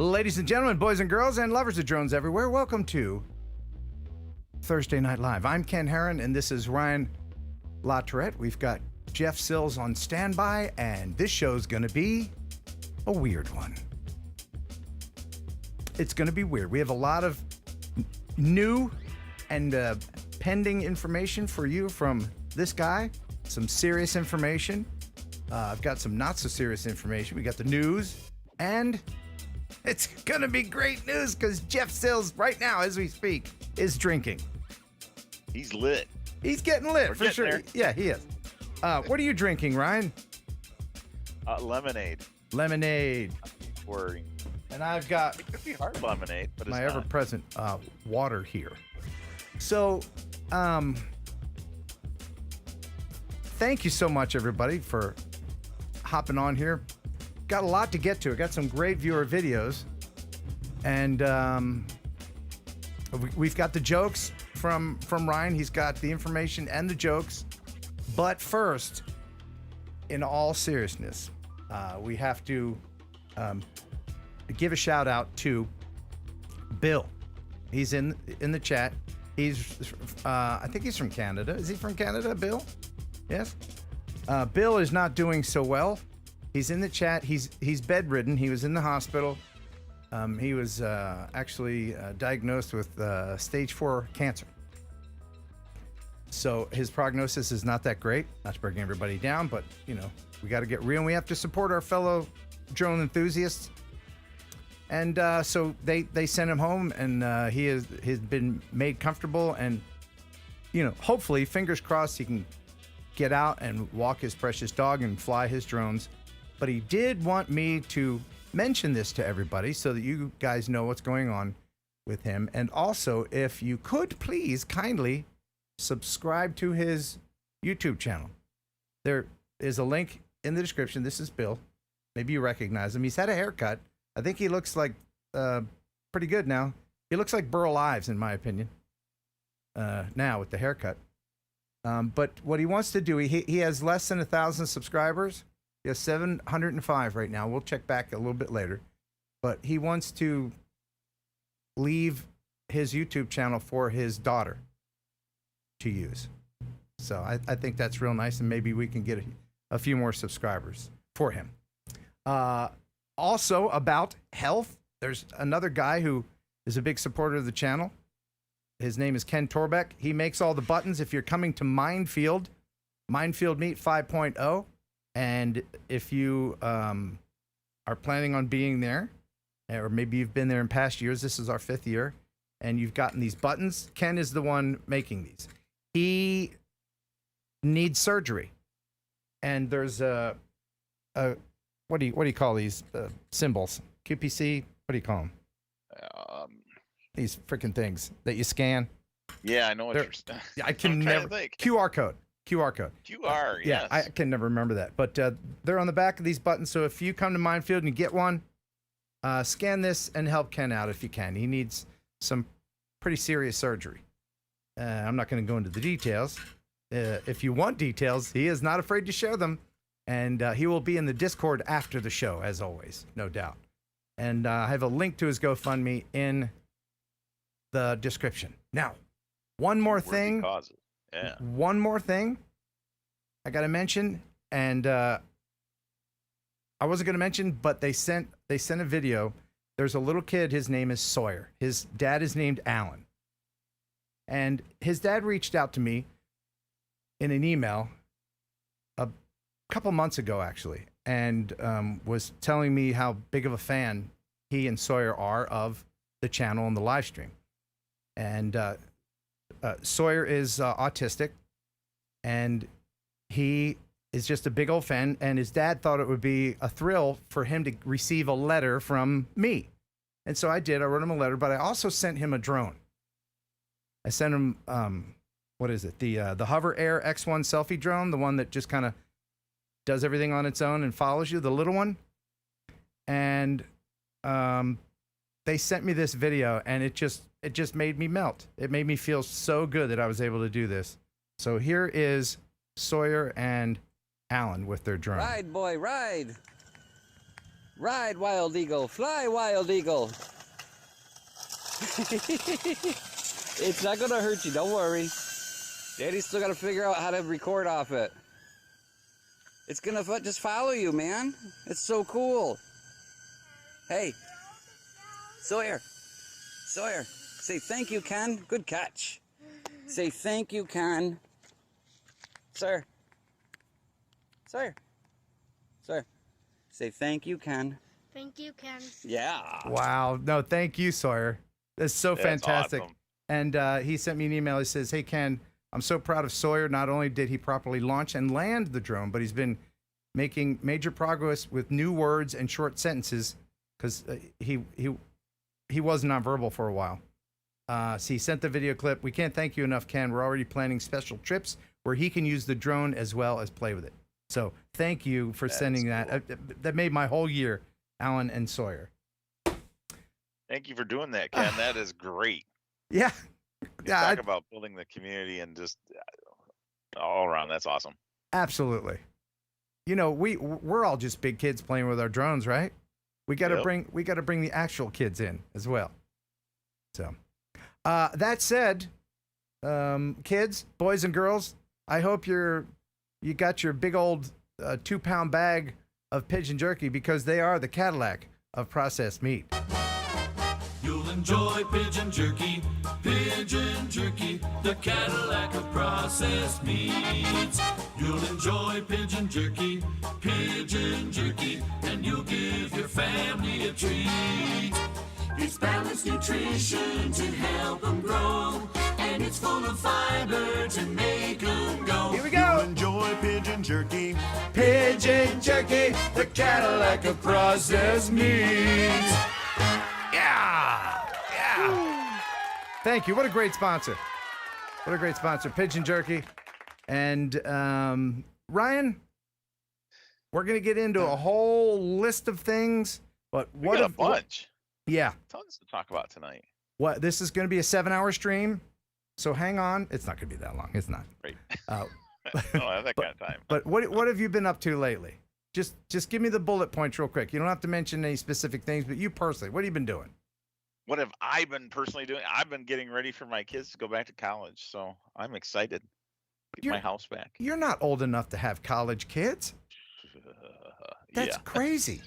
Ladies and gentlemen, boys and girls, and lovers of drones everywhere, welcome to Thursday Night Live. I'm Ken Heron, and this is Ryan LaTourette. We've got Jeff Sills on standby, and this show's going to be a weird one. It's going to be weird. We have a lot of new and pending information for you from this guy, some serious information. I've got some not so serious information. We got the news, and it's going to be great news because Jeff Sills, right now as we speak, is drinking. He's lit. He's getting lit, for sure. There. Yeah, he is. What are you drinking, Ryan? Lemonade. Lemonade. Worrying. And I've got It could be hard lemonade, but it's my not. ever-present water here. So, thank you so much, everybody, for hopping on here. Got a lot to get to. I got some great viewer videos. And we've got the jokes from Ryan. He's got the information and the jokes. But first, in all seriousness, we have to give a shout out to Bill. He's in the chat. He's I think he's from Canada. Is he from Canada, Bill? Yes. Bill is not doing so well. He's in the chat. He's bedridden. He was in the hospital. He was actually diagnosed with stage 4 cancer. So his prognosis is not that great. Not to bring everybody down, but you know, we got to get real, and we have to support our fellow drone enthusiasts. And so they sent him home, and he has been made comfortable, and you know, hopefully, fingers crossed, he can get out and walk his precious dog and fly his drones. But he did want me to mention this to everybody so that you guys know what's going on with him. And also, if you could please kindly subscribe to his YouTube channel. There is a link in the description. This is Bill. Maybe you recognize him. He's had a haircut. I think he looks like pretty good now. He looks like Burl Ives, in my opinion, now with the haircut. But what he wants to do, he has less than 1,000 subscribers. He has 705 right now. We'll check back a little bit later. But he wants to leave his YouTube channel for his daughter to use. So I think that's real nice, and maybe we can get a few more subscribers for him. Also, about health, there's another guy who is a big supporter of the channel. His name is Ken Torbeck. He makes all the buttons. If you're coming to Mindfield Meet 5.0, and if you are planning on being there, or maybe you've been there in past years, this is our 5th year, and you've gotten these buttons, Ken is the one making these. He needs surgery, and there's a what do you call these symbols? QPC? What do you call them? These freaking things that you scan. Yeah, I know what you're saying. I can never. QR code. QR, yeah, yes. I can never remember that. But they're on the back of these buttons. So if you come to Mindfield and you get one, scan this and help Ken out if you can. He needs some pretty serious surgery. I'm not going to go into the details. If you want details, he is not afraid to share them. And he will be in the Discord after the show, as always, no doubt. And I have a link to his GoFundMe in the description. Now, one more thing. Yeah. One more thing I got to mention, and I wasn't going to mention, but they sent a video. There's a little kid. His name is Sawyer. His dad is named Alan. And his dad reached out to me in an email a couple months ago, actually, and was telling me how big of a fan he and Sawyer are of the channel and the live stream. And Sawyer is autistic, and he is just a big old fan, and his dad thought it would be a thrill for him to receive a letter from me. And so I did. I wrote him a letter, but I also sent him a drone. I sent him, what is it? The Hover Air X1 selfie drone, the one that just kind of does everything on its own and follows you, the little one. And they sent me this video, and it just made me melt. It made me feel so good that I was able to do this. So here is Sawyer and Alan with their drone. Ride, boy, ride. Ride, wild eagle. Fly, wild eagle. It's not gonna hurt you, don't worry. Daddy's still gotta figure out how to record off it. It's gonna just follow you, man. It's so cool. Hey, Sawyer. Sawyer, say thank you, Ken. Good catch. Say thank you, Ken. Sawyer. Sawyer. Sawyer. Say thank you, Ken. Thank you, Ken. Yeah. Wow. No, thank you, Sawyer. That's so fantastic. Awesome. And he sent me an email. He says, hey, Ken, I'm so proud of Sawyer. Not only did he properly launch and land the drone, but he's been making major progress with new words and short sentences because he was nonverbal for a while. So he sent the video clip. We can't thank you enough, Ken. We're already planning special trips where he can use the drone as well as play with it. So thank you for sending that. That made my whole year, Alan and Sawyer. Thank you for doing that, Ken. That is great. Yeah. Talk about building the community and just all around. That's awesome. Absolutely. You know, we're all just big kids playing with our drones, right? We got to bring the actual kids in as well. So, that said, kids, boys and girls, I hope you got your big old 2-pound bag of pigeon jerky because they are the Cadillac of processed meat. You'll enjoy pigeon jerky, the Cadillac of processed meats. You'll enjoy pigeon jerky, and you'll give your family a treat. It's balanced nutrition to help them grow, and it's full of fiber to make them go. Here we go. You'll enjoy pigeon jerky, the Cadillac of processed meats. Yeah. Thank you. What a great sponsor. Pigeon Jerky. And Ryan, we're going to get into a whole list of things. But We got a bunch. Yeah. Tons to talk about tonight. This is going to be a 7-hour stream. So hang on. It's not going to be that long. It's not. Great. I don't have that kind of time. But what have you been up to lately? Just give me the bullet points real quick. You don't have to mention any specific things, but you personally, what have you been doing? What have I been personally doing? I've been getting ready for my kids to go back to college, so I'm excited. Get my house back. You're not old enough to have college kids. That's crazy.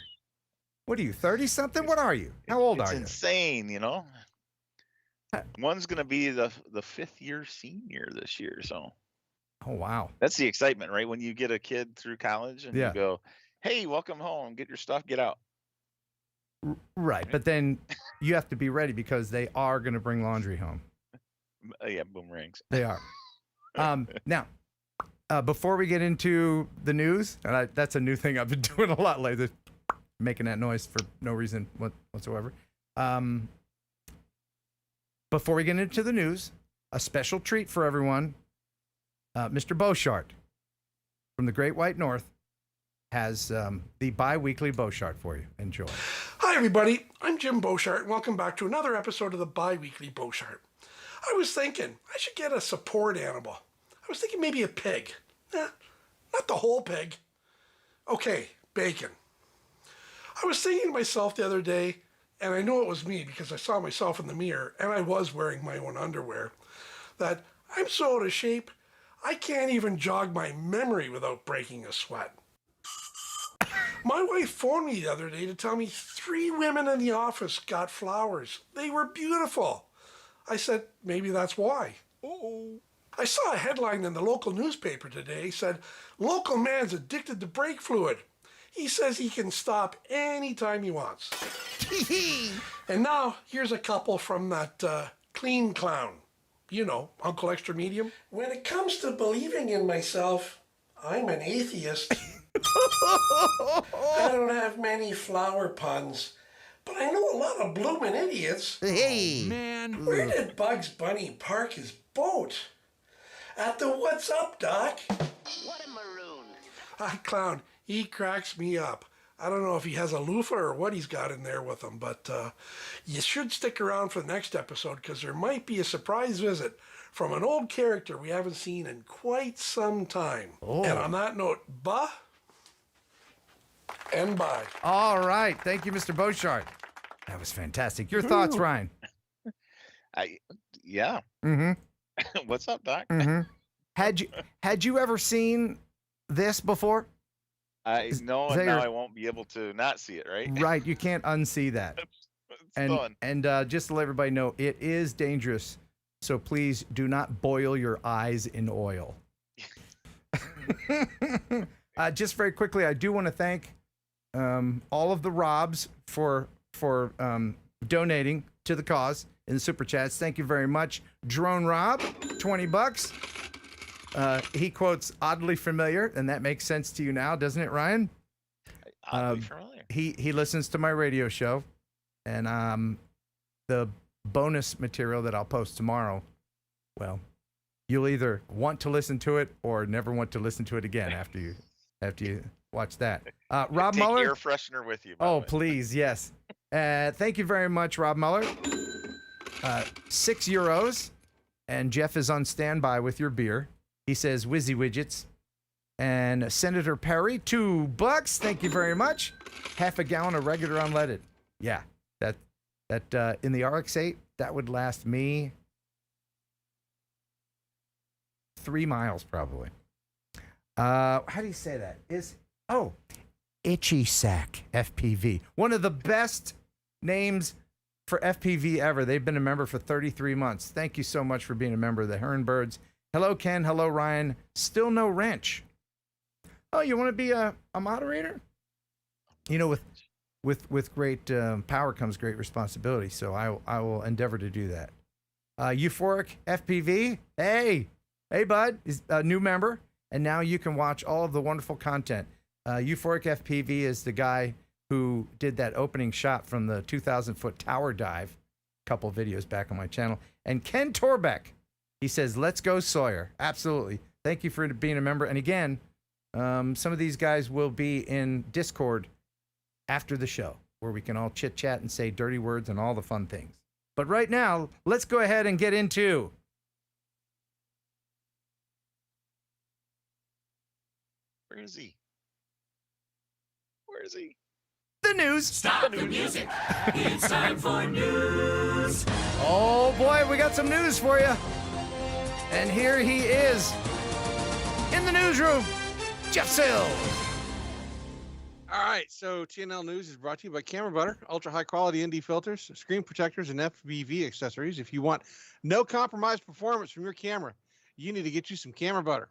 What are you, 30-something? What are you? How old are you? It's insane, you know? One's going to be the 5th-year senior this year, so. Oh, wow. That's the excitement, right? When you get a kid through college and you go, hey, welcome home, get your stuff, get out. Right, but then you have to be ready because they are going to bring laundry home. Yeah, boomerangs. They are. Now, before we get into the news, and that's a new thing I've been doing a lot lately, making that noise for no reason whatsoever. Before we get into the news, a special treat for everyone. Mr. Beauchart from the Great White North has the bi-weekly Beauchart for you. Enjoy. Hi, everybody. I'm Jim Beauchart, and welcome back to another episode of the bi-weekly Beauchart. I was thinking I should get a support animal. I was thinking maybe a pig. Not the whole pig. Okay, bacon. I was thinking to myself the other day, and I know it was me because I saw myself in the mirror, and I was wearing my own underwear, that I'm so out of shape, I can't even jog my memory without breaking a sweat. My wife phoned me the other day to tell me 3 women in the office got flowers. They were beautiful. I said, maybe that's why. I saw a headline in the local newspaper today said, local man's addicted to brake fluid. He says he can stop anytime he wants. And now, here's a couple from that clean clown. You know, Uncle Extra Medium. When it comes to believing in myself, I'm an atheist. I don't have many flower puns, but I know a lot of bloomin' idiots. Hey, man. Where did Bugs Bunny park his boat? At the What's Up, Doc? What a maroon. Clown, he cracks me up. I don't know if he has a loofah or what he's got in there with him, but you should stick around for the next episode because there might be a surprise visit from an old character we haven't seen in quite some time. And on that note, and bye. All right. Thank you, Mr. Beauchart. That was fantastic. Your thoughts, Ryan? Yeah. Mm-hmm. What's up, Doc? Mm-hmm. Had you ever seen this before? I know, is that and now your- I won't be able to not see it, right? Right. You can't unsee that. It's fun. And just to let everybody know, it is dangerous. So please do not boil your eyes in oil. Just very quickly, I do want to thank all of the Robs for donating to the cause in the super chats. Thank you very much. Drone Rob, $20. He quotes oddly familiar, and that makes sense to you now, doesn't it, Ryan? Oddly familiar. He listens to my radio show, and the bonus material that I'll post tomorrow, well, you'll either want to listen to it or never want to listen to it again after you watch that. Rob Take Muller. air freshener with you. by the Oh, way. please, yes. Thank you very much, Rob Muller. €6, and Jeff is on standby with your beer. He says Whizzy Widgets. And Senator Perry, $2. Thank you very much. Half a gallon of regular unleaded. Yeah, that in the RX-8, that would last me 3 miles probably. How do you say that? Itchy Sack FPV. One of the best names for FPV ever. They've been a member for 33 months. Thank you so much for being a member of the Heron Birds. Hello, Ken. Hello, Ryan. Still no wrench. Oh, you want to be a moderator? You know, with great power comes great responsibility. So I will endeavor to do that. Euphoric FPV. Hey, bud, is a new member, and now you can watch all of the wonderful content. Euphoric FPV is the guy who did that opening shot from the 2,000-foot tower dive. A couple of videos back on my channel. And Ken Torbeck, he says, "Let's go, Sawyer." Absolutely. Thank you for being a member. And again, some of these guys will be in Discord after the show, where we can all chit chat and say dirty words and all the fun things. But right now, let's go ahead and get into Where is he? Where is he? the news. Stop the music. It's time for news. Oh boy, we got some news for you. And here he is in the newsroom, Jeff Sill. All right, so TNL News is brought to you by Camera Butter, ultra high quality ND filters, screen protectors, and FPV accessories. If you want no compromise performance from your camera, you need to get you some Camera Butter.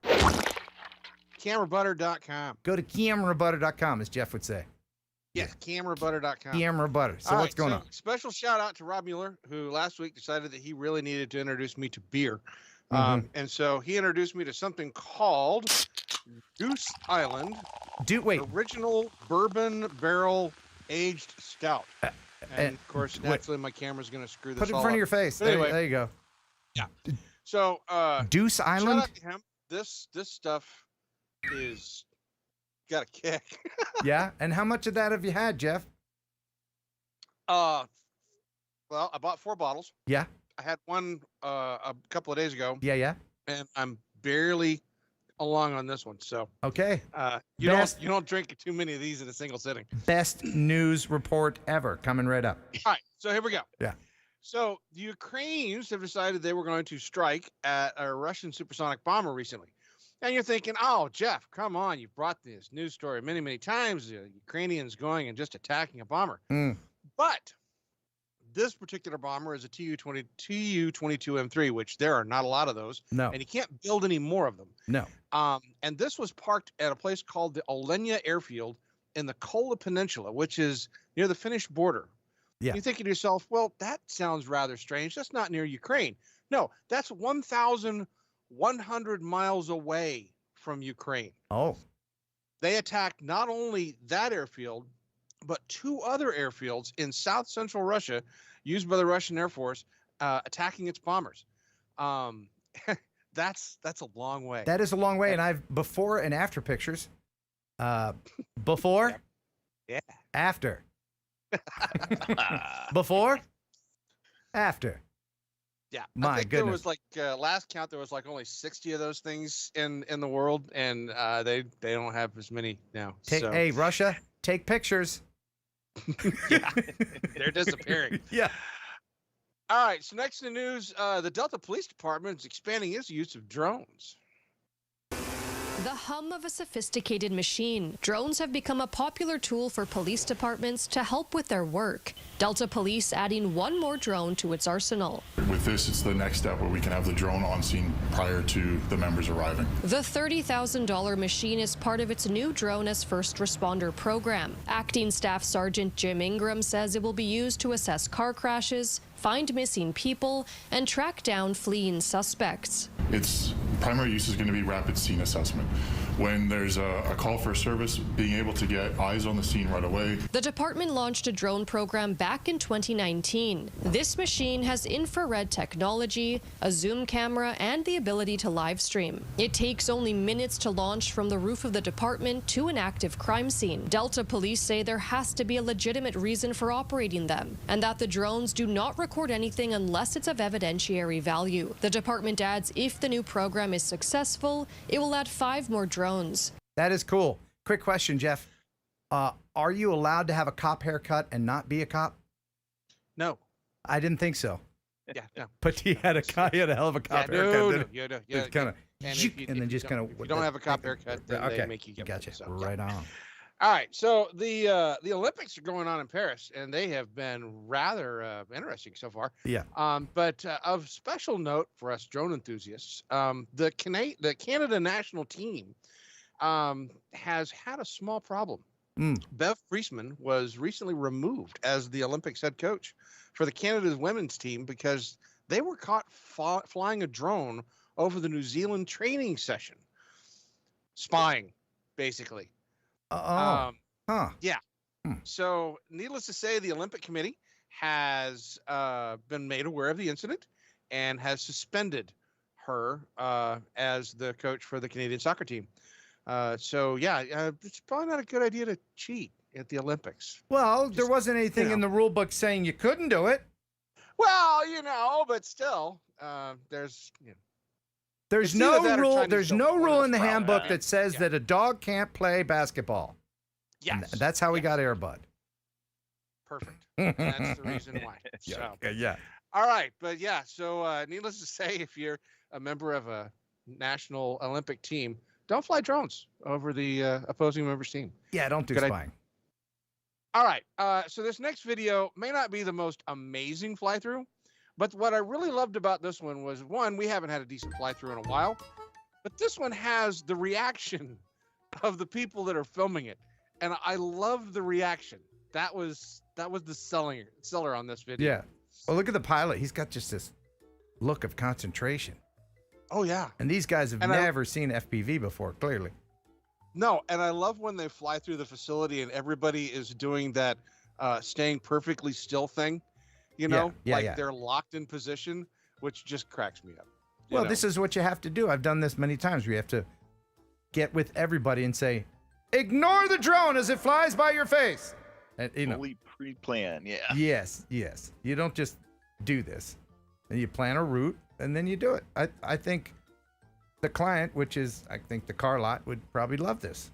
CameraButter.com. Go to camerabutter.com, as Jeff would say. Yes, CameraButter.com. Camera Butter. So All what's right, going so on? Special shout out to Rob Mueller, who last week decided that he really needed to introduce me to beer. Mhm. And so he introduced me to something called Goose Island Wait, Original Bourbon Barrel Aged Stout. And and- of course, wait. naturally, my camera's going to screw this put it in all front of up. your face. But anyway. There you go. So, Deuce shout Island? out to him. This stuff is got a kick. Yeah. And how much of that have you had, Jeff? Well, I bought 4 bottles. Yeah. I had one a couple of days ago, Yeah. and I'm barely along on this one. So, Okay. you Best- don't drink too many of these in a single sitting. Best news report ever coming right up. All right, so here we go. Yeah. So the Ukrainians have decided they were going to strike at a Russian supersonic bomber recently. And you're thinking, oh, Jeff, come on. You've brought this news story many, many times. The Ukrainians going and just attacking a bomber. Mm. But this particular bomber is a Tu-22M3, which there are not a lot of those. No. And you can't build any more of them. No. And this was parked at a place called the Olenia Airfield in the Kola Peninsula, which is near the Finnish border. Yeah. You're thinking to yourself, well, that sounds rather strange. That's not near Ukraine. No, that's 1,100 miles away from Ukraine. Oh. They attacked not only that airfield, but 2 other airfields in south central Russia used by the Russian Air Force, attacking its bombers. That's a long way. That is a long way. And I've before and after pictures. Before? Yeah. After. Before? After. Yeah, My I think goodness. there was like last count there was like only 60 of those things in the world, and they don't have as many now. So, Hey, Russia, take pictures. Yeah, they're disappearing. Yeah. All right, so next in the news, the Delta Police Department is expanding its use of drones. The hum of a sophisticated machine. Drones have become a popular tool for police departments to help with their work. Delta Police adding one more drone to its arsenal. With this, it's the next step where we can have the drone on scene prior to the members arriving. The $30,000 machine is part of its new Drone as First Responder program. Acting Staff Sergeant Jim Ingram says it will be used to assess car crashes, find missing people, and track down fleeing suspects. Its primary use is going to be rapid scene assessment. When there's a call for service, being able to get eyes on the scene right away. The department launched a drone program back in 2019. This machine has infrared technology, a zoom camera, and the ability to live stream. It takes only minutes to launch from the roof of the department to an active crime scene. Delta Police say there has to be a legitimate reason for operating them, and that the drones do not record anything unless it's of evidentiary value. The department adds if the new program is successful, it will add 5 more drones. That is cool. Quick question, Jeff. Are you allowed to have a cop haircut and not be a cop? No. I didn't think so. Yeah, no. But he had a hell of a cop haircut. Yeah, Kind of, and then just kind of. If you don't have a cop haircut, then they make you get gotcha. one. So, Right on. All right, so the Olympics are going on in Paris, and they have been rather interesting so far. Yeah. But of special note for us drone enthusiasts, the Canada national team has had a small problem. Bev Priestman was recently removed as the Olympics head coach for the Canada's women's team because they were caught flying a drone over the New Zealand training session, spying, basically. Yeah. So, needless to say, the Olympic Committee has been made aware of the incident and has suspended her as the coach for the Canadian soccer team. It's probably not a good idea to cheat at the Olympics. Well, there wasn't anything in the rule book saying you couldn't do it. Well, but still, there's no rule. There's show no rule in the well, handbook that says that a dog can't play basketball. Yes. And that's how we got Air Bud. Perfect. That's the reason why. Yeah. All right, but so needless to say, if you're a member of a national Olympic team, don't fly drones over the opposing member's team. Yeah, don't do spying. All right, so this next video may not be the most amazing fly-through, but what I really loved about this one was, one, we haven't had a decent fly-through in a while, but this one has the reaction of the people that are filming it, and I love the reaction. That was the seller on this video. Yeah. Well, look at the pilot. He's got just this look of concentration. Oh, yeah. And these guys have never seen FPV before, clearly. No, and I love when they fly through the facility and everybody is doing that staying perfectly still thing, they're locked in position, which just cracks me up. Well, this is what you have to do. I've done this many times. We have to get with everybody and say, ignore the drone as it flies by your face. And, fully pre-planned, yeah. Yes. You don't just do this. And you plan a route, and then you do it. I think the client, which is, I think the car lot, would probably love this.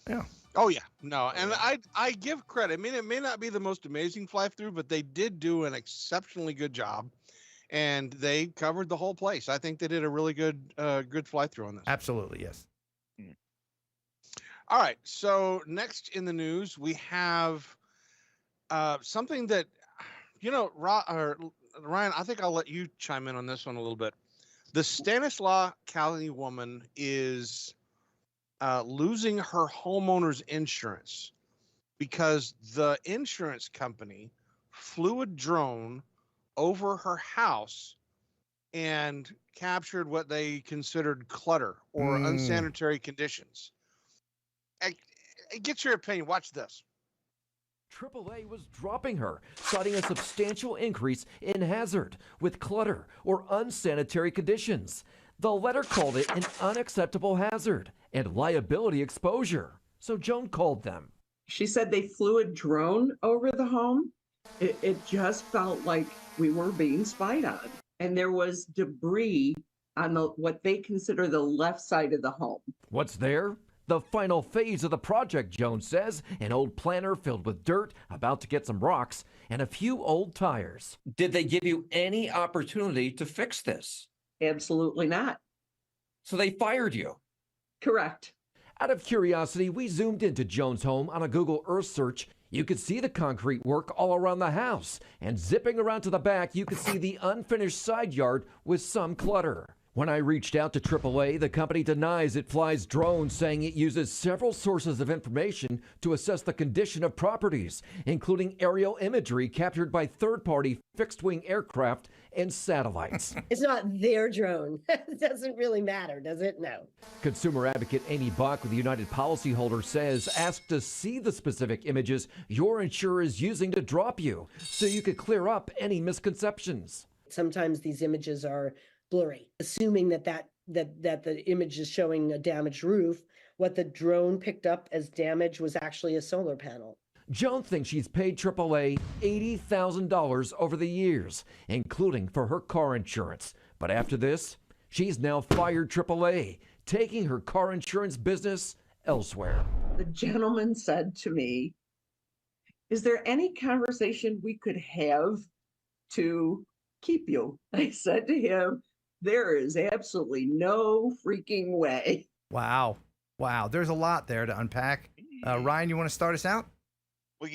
Yeah. Oh, yeah. No, and I give credit. I mean, it may not be the most amazing fly-through, but they did do an exceptionally good job, and they covered the whole place. I think they did a really good fly-through on this. Absolutely, yes. All right, so next in the news, we have something that, Ryan, I think I'll let you chime in on this one a little bit. The Stanislaus County woman is losing her homeowner's insurance because the insurance company flew a drone over her house and captured what they considered clutter or unsanitary conditions. Get your opinion. Watch this. AAA was dropping her, citing a substantial increase in hazard with clutter or unsanitary conditions. The letter called it an unacceptable hazard and liability exposure. So Joan called them. She said they flew a drone over the home. It just felt like we were being spied on. And there was debris on what they consider the left side of the home. What's there? the final phase of the project, Jones says. An old planter filled with dirt, about to get some rocks, and a few old tires. Did they give you any opportunity to fix this? Absolutely not. So they fired you? Correct. Out of curiosity, we zoomed into Jones' home on a Google Earth search. You could see the concrete work all around the house, and zipping around to the back, you could see the unfinished side yard with some clutter. When I reached out to AAA, the company denies it flies drones, saying it uses several sources of information to assess the condition of properties, including aerial imagery captured by third-party fixed-wing aircraft and satellites. It's not their drone. It doesn't really matter, does it? No. Consumer advocate Amy Bach with the United Policyholder says ask to see the specific images your insurer is using to drop you, so you could clear up any misconceptions. Sometimes these images are blurry, assuming that the image is showing a damaged roof. What the drone picked up as damage was actually a solar panel. Joan thinks she's paid AAA $80,000 over the years, including for her car insurance. But after this, she's now fired AAA, taking her car insurance business elsewhere. The gentleman said to me, "Is there any conversation we could have to keep you?" I said to him, "There is absolutely no freaking way." Wow. Wow. There's a lot there to unpack. Ryan, you want to start us out? Well,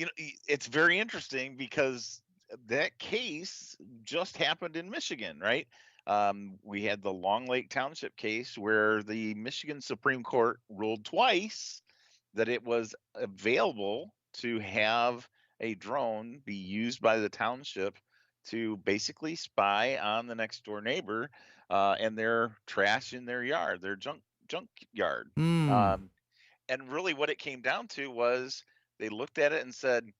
it's very interesting because that case just happened in Michigan, right? We had the Long Lake Township case where the Michigan Supreme Court ruled twice that it was available to have a drone be used by the township to basically spy on the next door neighbor and their trash in their yard, their junk yard. And really what it came down to was they looked at it and said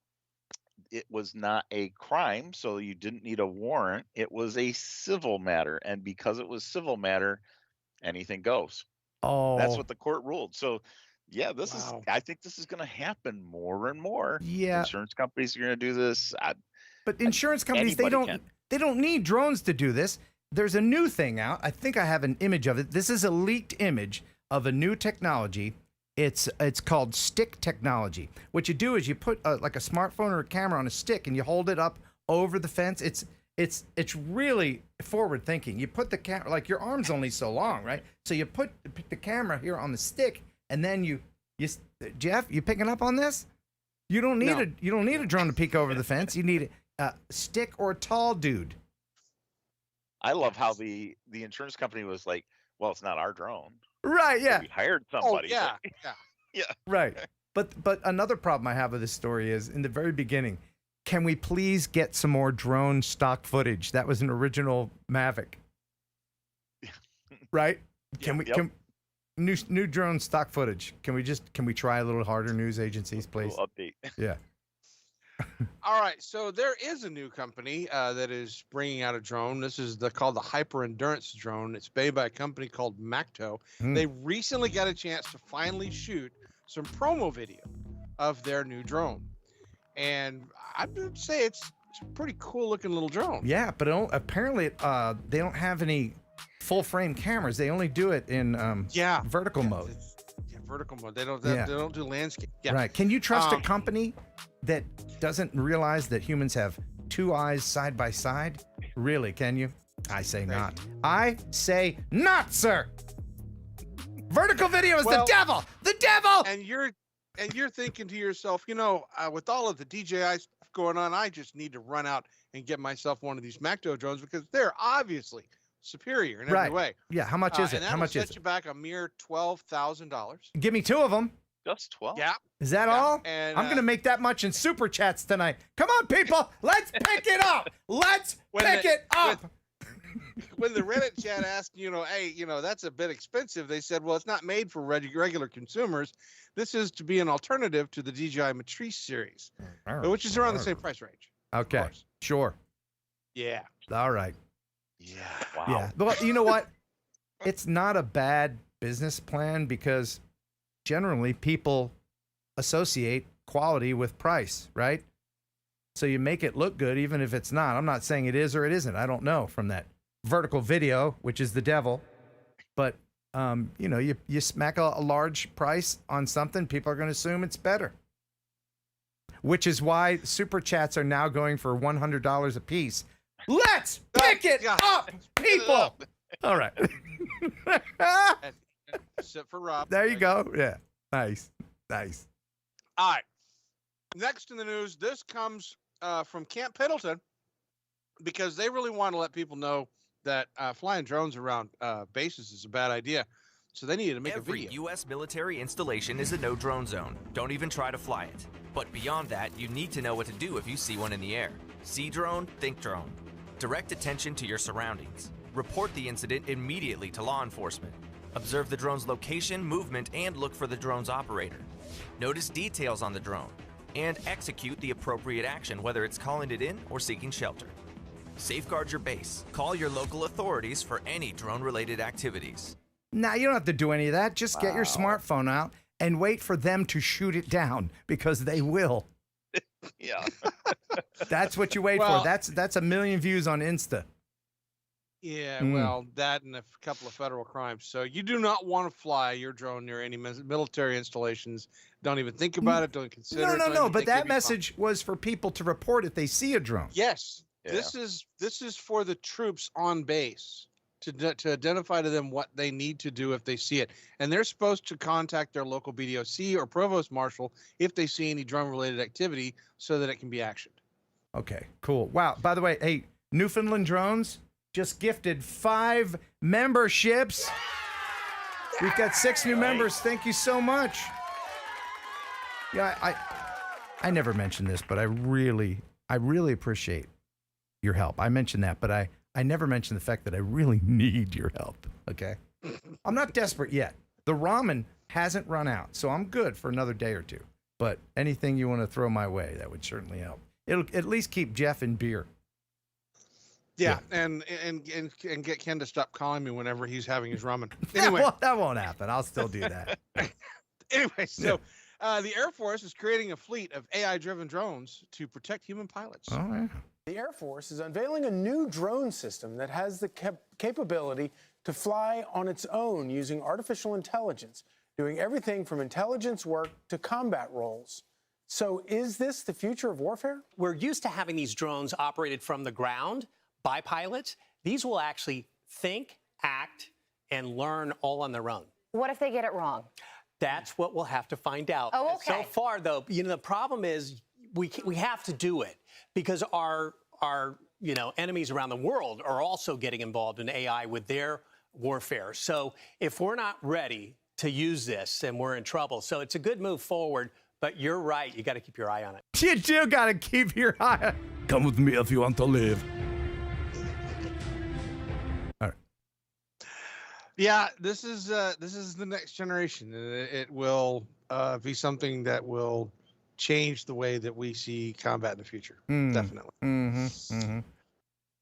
it was not a crime, so you didn't need a warrant. It was a civil matter, and because it was civil matter, anything goes. Oh, That's what the court ruled. So yeah, I think this is going to happen more and more. Yeah. Insurance companies are going to do this. But insurance companies, they don't need drones to do this. There's a new thing out. I think I have an image of it. This is a leaked image of a new technology. It's called stick technology. What you do is you put like a smartphone or a camera on a stick and you hold it up over the fence. It's really forward thinking. You put the camera, like your arm's only so long, right? So you put the camera here on the stick, and then you Jeff, you picking up on this? You don't need a drone to peek over the fence. You need a stick or a tall dude. I love how the insurance company was like, well, it's not our drone. Right, yeah. We hired somebody. Oh, yeah. Yeah. Right. But another problem I have with this story is in the very beginning, can we please get some more drone stock footage? That was an original Mavic. Right? Can new drone stock footage? Can we try a little harder, news agencies, please? Update. Yeah. All right, so there is a new company that is bringing out a drone. This is called the Hyper Endurance drone. It's made by a company called Macto. They recently got a chance to finally shoot some promo video of their new drone, and I would say it's a pretty cool looking little drone. Yeah, but apparently they don't have any full frame cameras. They only do it in vertical mode. Vertical mode. They don't do landscape. Yeah. Right. Can you trust a company that doesn't realize that humans have two eyes side by side? Really, can you? I say not. I say not, sir. Vertical video is the devil. The devil. And you're thinking to yourself, with all of the DJI stuff going on, I just need to run out and get myself one of these Macto drones because they're obviously superior in every way. Yeah. How much is it? How much is it? Set you back a mere $12,000. Give me two of them. Just 12. Yeah. Is that all? And, I'm going to make that much in super chats tonight. Come on, people. Let's pick it up. Let's pick it up. When the Reddit chat asked, hey, that's a bit expensive, they said, well, it's not made for regular consumers. This is to be an alternative to the DJI Matrice series, which is around the same price range. Okay. Sure. Yeah. All right. Yeah. Wow. Yeah. But you know what? It's not a bad business plan because generally people associate quality with price, right? So you make it look good even if it's not. I'm not saying it is or it isn't. I don't know from that vertical video, which is the devil. But you smack a large price on something, people are going to assume it's better. Which is why super chats are now going for $100 a piece. Let's pick it up, people. All right. Except for Rob. There you go. Yeah. Nice. All right. Next in the news, this comes from Camp Pendleton, because they really want to let people know that flying drones around bases is a bad idea. So they needed to make a video. Every U.S. military installation is a no-drone zone. Don't even try to fly it. But beyond that, you need to know what to do if you see one in the air. See drone, think drone. Direct attention to your surroundings. Report the incident immediately to law enforcement. Observe the drone's location, movement, and look for the drone's operator. Notice details on the drone. And execute the appropriate action, whether it's calling it in or seeking shelter. Safeguard your base. Call your local authorities for any drone-related activities. Now, you don't have to do any of that. Just get your smartphone out and wait for them to shoot it down, because they will. Yeah. That's what you wait for. That's a million views on Insta. Yeah, well, that and a couple of federal crimes. So you do not want to fly your drone near any military installations. Don't even think about it. Don't consider it. No. But that message was for people to report if they see a drone. Yes. Yeah. This is for the troops on base to identify to them what they need to do if they see it. And they're supposed to contact their local BDOC or provost marshal if they see any drone-related activity so that it can be actioned. Okay, cool. Wow. By the way, hey, Newfoundland Drones just gifted 5 memberships. We've got 6 new members. Thank you so much. Yeah, I never mentioned this, but I really appreciate your help. I mentioned that, but I never mentioned the fact that I really need your help. Okay? I'm not desperate yet. The ramen hasn't run out, so I'm good for another day or two. But anything you want to throw my way, that would certainly help. It'll at least keep Jeff in beer. Yeah. And get Ken to stop calling me whenever he's having his ramen. Anyway, that won't happen. I'll still do that. Anyway, so the Air Force is creating a fleet of AI-driven drones to protect human pilots. All right. The Air Force is unveiling a new drone system that has the capability to fly on its own using artificial intelligence, doing everything from intelligence work to combat roles. So is this the future of warfare? We're used to having these drones operated from the ground by pilots. These will actually think, act, and learn all on their own. What if they get it wrong? That's what we'll have to find out. Oh, okay. So far, though, the problem is we have to do it because our enemies around the world are also getting involved in AI with their warfare. So if we're not ready to use this, then we're in trouble. So it's a good move forward, but you're right. You got to keep your eye on it. You do got to keep your eye on it. Come with me if you want to live. All right. Yeah, this is the next generation. It will be something that will change the way that we see combat in the future. Definitely.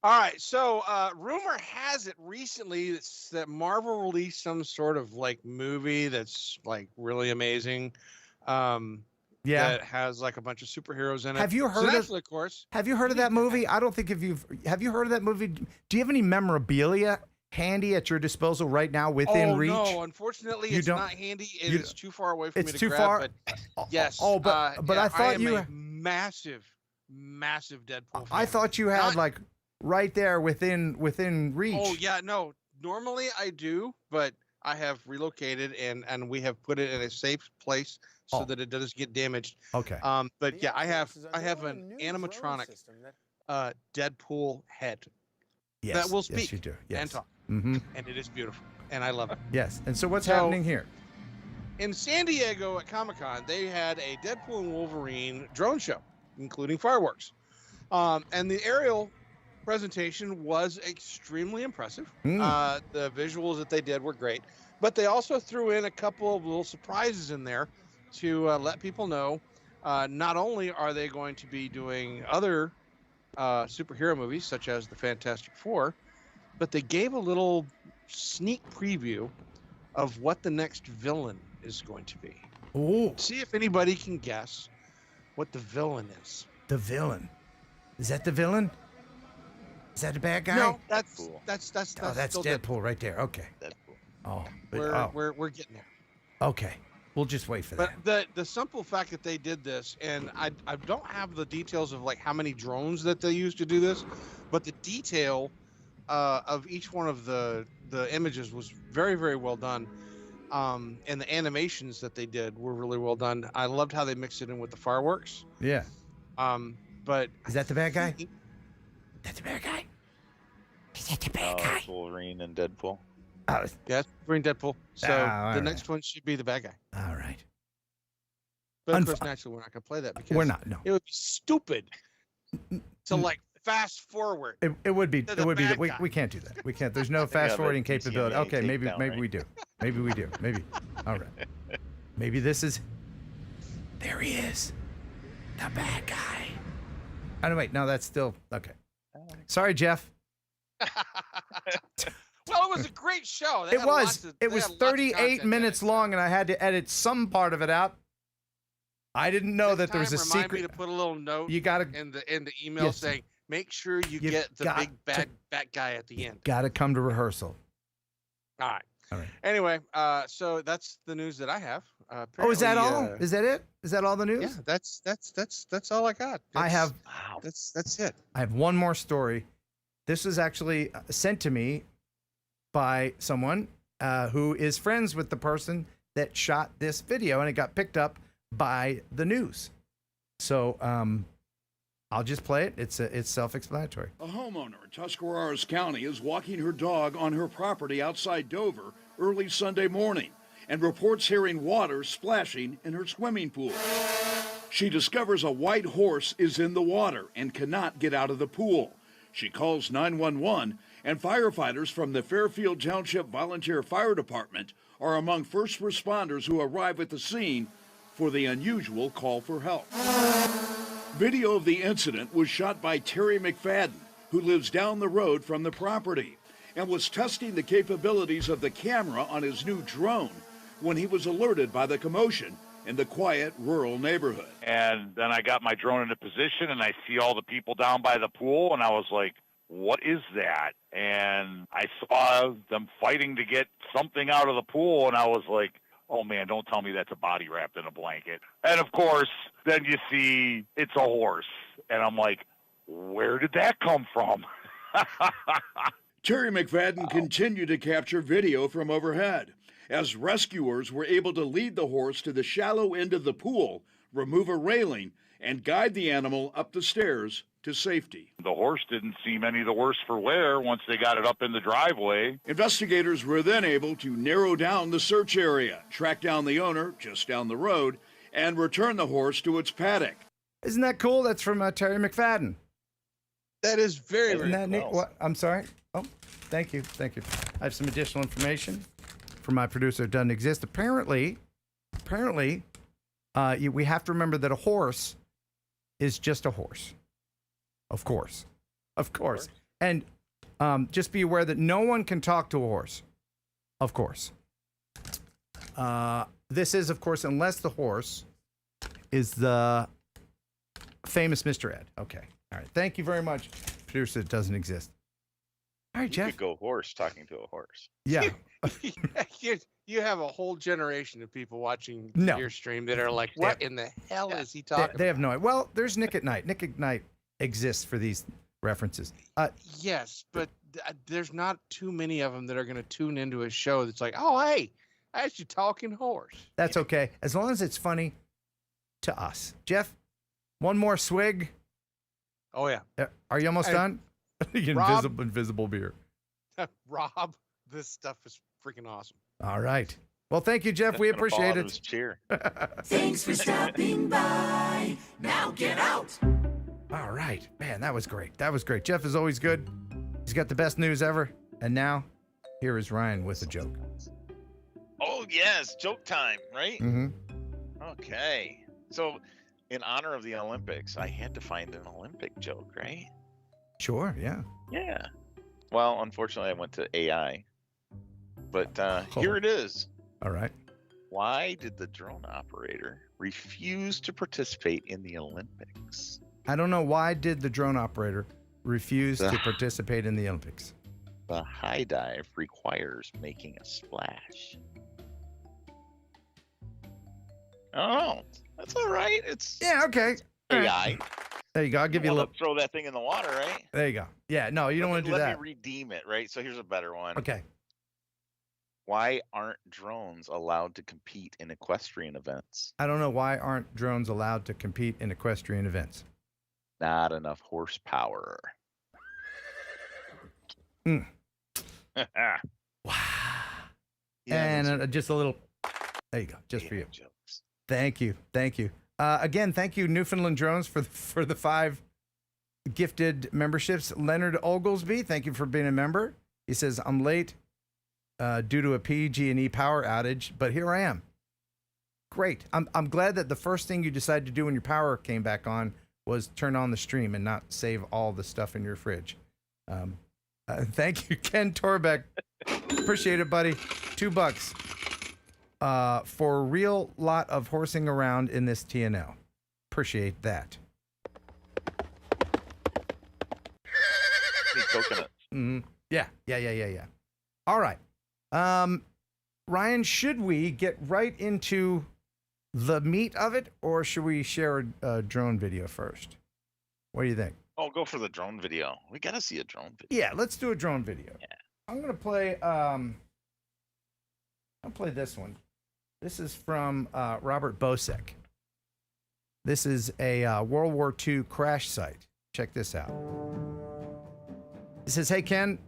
All right. So rumor has it recently that Marvel released some sort of like movie that's like really amazing. That has like a bunch of superheroes in it. Have you heard of course? Have you heard of that movie? I don't think have you heard of that movie? Do you have any memorabilia handy at your disposal right now within reach? No, unfortunately, it's not handy. It is too far away for me to It's too grab. far. But yes. But I thought I am you a massive Deadpool fan. I thought you had like right there within reach. Oh yeah, no. Normally I do, but I have relocated and we have put it in a safe place so that it doesn't get damaged. Okay. But yeah, I have an animatronic Deadpool head that will speak. Yes, you do. Yes. And talk. Mm-hmm. And it is beautiful, and I love it. Yes. And so what's happening here? In San Diego at ComicCon, they had a Deadpool and Wolverine drone show, including fireworks. And the aerial presentation was extremely impressive. The visuals that they did were great, but they also threw in a couple of little surprises in there to let people know not only are they going to be doing other superhero movies such as the Fantastic Four, but they gave a little sneak preview of what the next villain is going to be. Oh. See if anybody can guess what the villain is. The villain. Is that the villain? Is that a bad guy? No, that's Deadpool. That's still Deadpool right there. Okay. Deadpool. Oh, We're getting there. Okay. We'll just wait for that. But the simple fact that they did this, and I don't have the details of like how many drones that they used to do this, but the detail of each one of the images was very, very well done. And the animations that they did were really well done. I loved how they mixed it in with the fireworks. Yeah. But is that the bad guy? That's the bad guy. Is that the bad guy? Wolverine and Deadpool. Oh, yeah, Wolverine, Deadpool. So all the right. next one should be the bad guy. All right. But of course, naturally, we're not going to play that because we're not. No. It would be stupid to like fast forward. It would be. to It would be. bad We guy. can't do that. We can't. There's no fast forwarding capability. Okay, maybe we do. Maybe we do. Maybe. All right. Maybe this is. There he is. The bad guy. Oh no! Wait. No, that's still okay. Sorry, Jeff. Well, it was a great show. It was. It was 38 minutes long, and I had to edit some part of it out. I didn't know that there was a Remind secret. me to put a little note. You gotta in the email Yes. saying, make sure you You've get the got big bad guy at the end. Got to come to rehearsal. All right. All right. Anyway, so that's the news that I have. Oh, is that all? Apparently, Is that it? Is that all the news? Yeah, that's all I got. I have. That's it. I have one more story. This was actually sent to me by someone who is friends with the person that shot this video, and it got picked up by the news. So I'll just play it. It's self-explanatory. A homeowner in Tuscarawas County is walking her dog on her property outside Dover early Sunday morning and reports hearing water splashing in her swimming pool. She discovers a white horse is in the water and cannot get out of the pool. She calls 911, and firefighters from the Fairfield Township Volunteer Fire Department are among first responders who arrive at the scene for the unusual call for help. Video of the incident was shot by Terry McFadden, who lives down the road from the property, and was testing the capabilities of the camera on his new drone when he was alerted by the commotion in the quiet rural neighborhood. And then I got my drone into position and I see all the people down by the pool and I was like, what is that? And I saw them fighting to get something out of the pool and I was like, oh man, don't tell me that's a body wrapped in a blanket. And of course, then you see it's a horse. And I'm like, where did that come from? Terry McFadden continued to capture video from overhead as rescuers were able to lead the horse to the shallow end of the pool, remove a railing, and guide the animal up the stairs to safety. The horse didn't seem any the worse for wear once they got it up in the driveway. Investigators were then able to narrow down the search area, track down the owner just down the road, and return the horse to its paddock. Isn't that cool? That's from Terry McFadden. That is very, Isn't very that neat? cool. What? I'm sorry. Oh, thank you. Thank you. I have some additional information from my producer. It doesn't exist. Apparently, we have to remember that a horse is just a horse. Of course. And just be aware that no one can talk to a horse. Of course. This is, of course, unless the horse is the famous Mr. Ed. Okay. All right. Thank you very much, producer. It doesn't exist. All right, You Jeff. could go horse talking to a horse. Yeah. You have a whole generation of people watching No. your stream that are like, what in the hell is he talking They have no idea. Well, there's Nick at Night. Nick at Night exists for these references. Yes, but there's not too many of them that are going to tune into a show that's like, oh, hey, that's your talking horse. That's okay, as long as it's funny to us. Jeff, one more swig. Oh, yeah. Are you almost Hey, done? Rob- Invisible beer. Rob, this stuff is freaking awesome. All right. Well, thank you, Jeff. We appreciate it. Cheer. Thanks for stopping by. Now get out. All right. Man, that was great. That was great. Jeff is always good. He's got the best news ever. And now, here is Ryan with a joke. Oh, yes. Joke time, right? Mm-hmm. Okay. So, in honor of the Olympics, I had to find an Olympic joke, right? Sure, yeah. Yeah. Well, unfortunately, I went to AI. But here it is. All right. Why did the drone operator refuse to participate in the Olympics? I don't know, why did the drone operator refuse to participate in the Olympics? The high dive requires making a splash. Oh, that's all right. It's Yeah, okay. All right. AI. There you go. I'll give you a little. Throw that thing in the water, right? There you go. Yeah, no, you don't want to do Let that. me redeem it, right? So here's a better one. Okay. Why aren't drones allowed to compete in equestrian events? I don't know, why aren't drones allowed to compete in equestrian events? Not enough horsepower. Mm. Wow. And just a little. There you go, just for you. Thank you, thank you. Again, thank you, Newfoundland Drones, for the 5 gifted memberships. Leonard Oglesby, thank you for being a member. He says, I'm late due to a PG&E power outage, but here I am. Great. I'm glad that the first thing you decided to do when your power came back on was turn on the stream and not save all the stuff in your fridge. Thank you, Ken Torbeck. Appreciate it, buddy. $2 for a real lot of horsing around in this TNL. Appreciate that. Coconut. Mm-hmm. Yeah. All right. Ryan, should we get right into the meat of it, or should we share a drone video first? What do you think? Oh, go for the drone video. We got to see a drone video. Yeah, let's do a drone video. Yeah. I'm going to play, I'll play this one. This is from Robert Bosek. This is a World War II crash site. Check this out. It says, hey, Ken,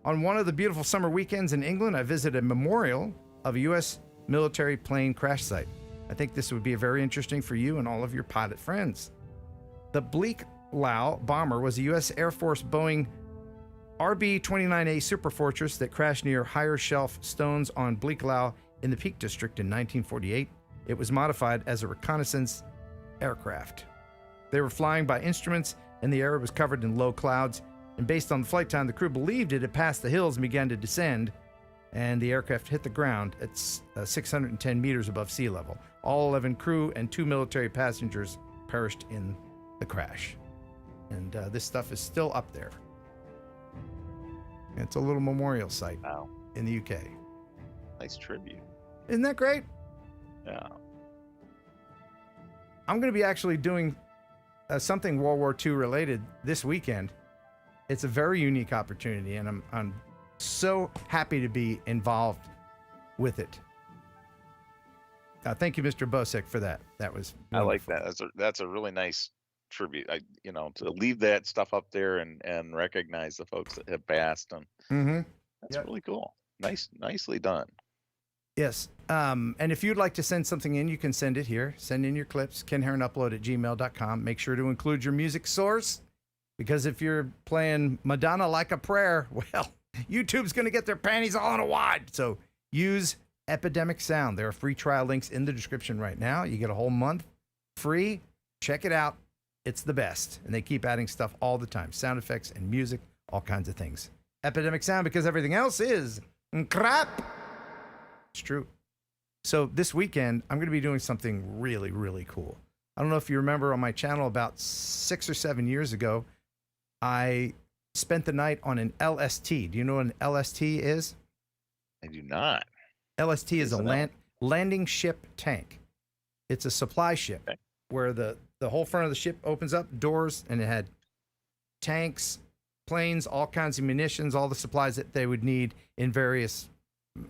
on one of the beautiful summer weekends in England, I visited a memorial of a U.S. military plane crash site. I think this would be very interesting for you and all of your pilot friends. The Bleak-Lau bomber was a U.S. Air Force Boeing RB-29A Superfortress that crashed near Higher Shelf Stones on Bleak-Lau in the Peak District in 1948. It was modified as a reconnaissance aircraft. They were flying by instruments, and the area was covered in low clouds. And based on the flight time, the crew believed it had passed the hills and began to descend, and the aircraft hit the ground at 610 meters above sea level. All 11 crew and 2 military passengers perished in the crash. And this stuff is still up there. It's a little memorial site in the UK. Nice tribute. Isn't that great? Yeah. I'm going to be actually doing something World War II related this weekend. It's a very unique opportunity, and I'm so happy to be involved with it. Thank you, Mr. Bosek, for that. That was wonderful. I like that. That's a really nice tribute. To leave that stuff up there and recognize the folks that have passed, and that's really cool. Nicely done. Yes. And if you'd like to send something in, you can send it here. Send in your clips, kenheronupload@gmail.com. Make sure to include your music source, because if you're playing Madonna Like a Prayer, well, YouTube's going to get their panties all in a wad. So use Epidemic Sound. There are free trial links in the description right now. You get a whole month free. Check it out. It's the best. And they keep adding stuff all the time. Sound effects and music, all kinds of things. Epidemic Sound, because everything else is crap. It's true. So this weekend, I'm going to be doing something really, really cool. I don't know if you remember on my channel about 6 or 7 years ago, I spent the night on an LST. Do you know what an LST is? I do not. LST is a landing ship tank. It's a supply ship where the whole front of the ship opens up, doors, and it had tanks, planes, all kinds of munitions, all the supplies that they would need in various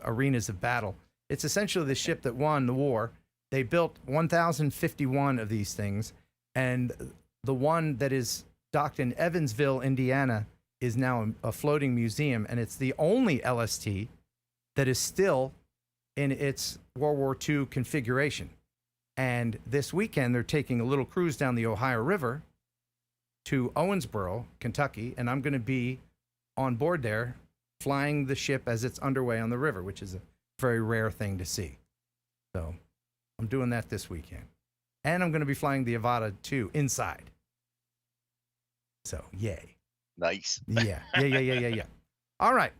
arenas of battle. It's essentially the ship that won the war. They built 1,051 of these things, and the one that is docked in Evansville, Indiana, is now a floating museum, and it's the only LST that is still in its World War II configuration. And this weekend, they're taking a little cruise down the Ohio River to Owensboro, Kentucky, and I'm going to be on board there flying the ship as it's underway on the river, which is a very rare thing to see. So I'm doing that this weekend. And I'm going to be flying the Avata too, inside. So, yay. Nice. Yeah. All right.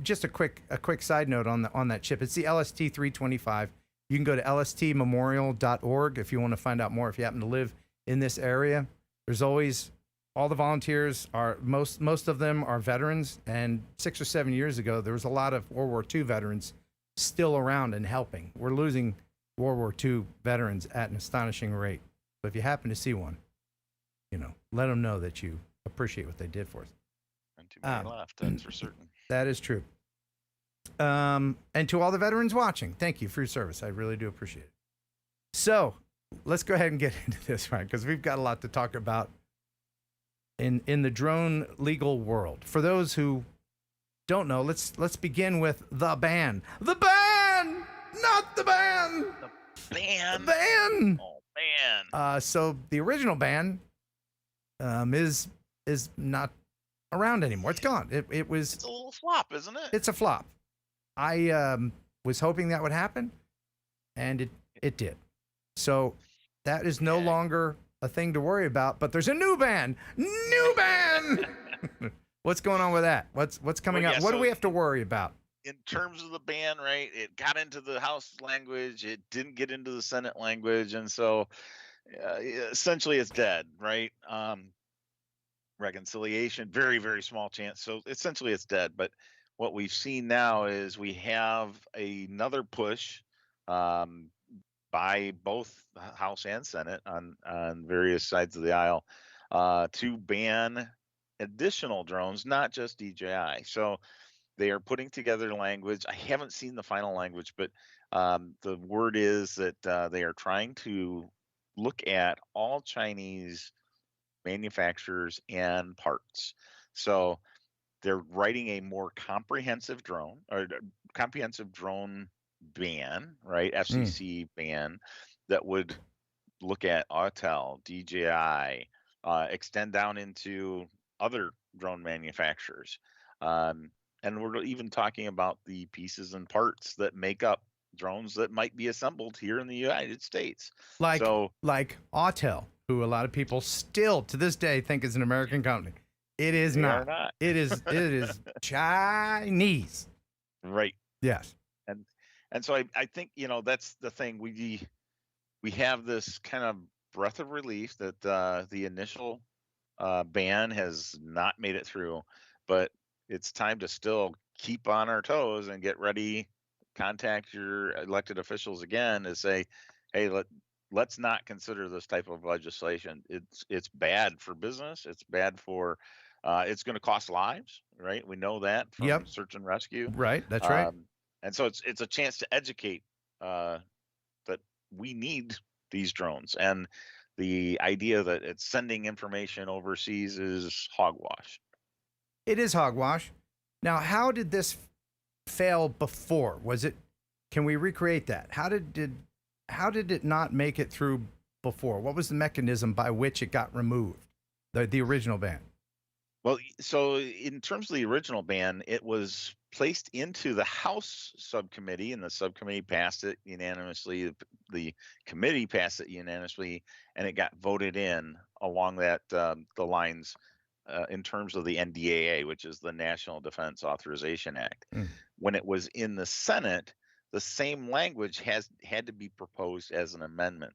Just a quick side note on that ship. It's the LST 325. You can go to lstmemorial.org if you want to find out more. If you happen to live in this area, there's always all the volunteers are most of them are veterans, and 6 or 7 years ago there was a lot of World War II veterans still around and helping. We're losing World War II veterans at an astonishing rate. So if you happen to see one, let them know that you appreciate what they did for us. And too many left, that's for certain. That is true. And to all the veterans watching, thank you for your service. I really do appreciate it. So let's go ahead and get into this, right? Because we've got a lot to talk about in the drone legal world. For those who don't know, let's begin with the ban. The ban, not the ban. The ban. The ban. Oh man. So the original ban is not around anymore. It's gone. It was. It's a little flop, isn't it? It's a flop. I was hoping that would happen, and it did. So that is no longer a thing to worry about. But there's a new ban. New ban. What's going on with that? What's coming up? What do we have to worry about? In terms of the ban, right? It got into the House language. It didn't get into the Senate language, and so essentially it's dead, right? Reconciliation, very, very small chance. So essentially it's dead. But what we've seen now is we have another push by both House and Senate on various sides of the aisle to ban additional drones, not just DJI. So they are putting together language. I haven't seen the final language, but the word is that they are trying to look at all Chinese manufacturers and parts. So they're writing a more comprehensive drone ban, right? FCC ban that would look at Autel, DJI, extend down into other drone manufacturers. And we're even talking about the pieces and parts that make up drones that might be assembled here in the United States. Like Autel, who a lot of people still to this day think is an American company. It is not. It is Chinese. Right. Yes. And so I think, that's the thing. We have this kind of breath of relief that the initial ban has not made it through, but it's time to still keep on our toes and get ready. Contact your elected officials again to say, hey, let's not consider this type of legislation. It's bad for business. It's bad for it's going to cost lives, right? We know that from search and rescue. Right. That's right. And so it's a chance to educate that we need these drones, and the idea that it's sending information overseas is hogwash. It is hogwash. Now, how did this fail before? Can we recreate that? How did it not make it through before? What was the mechanism by which it got removed? The original ban. Well, so in terms of the original ban, it was placed into the House subcommittee, and the subcommittee passed it unanimously. The committee passed it unanimously, and it got voted in along the lines in terms of the NDAA, which is the National Defense Authorization Act. When it was in the Senate, the same language had to be proposed as an amendment.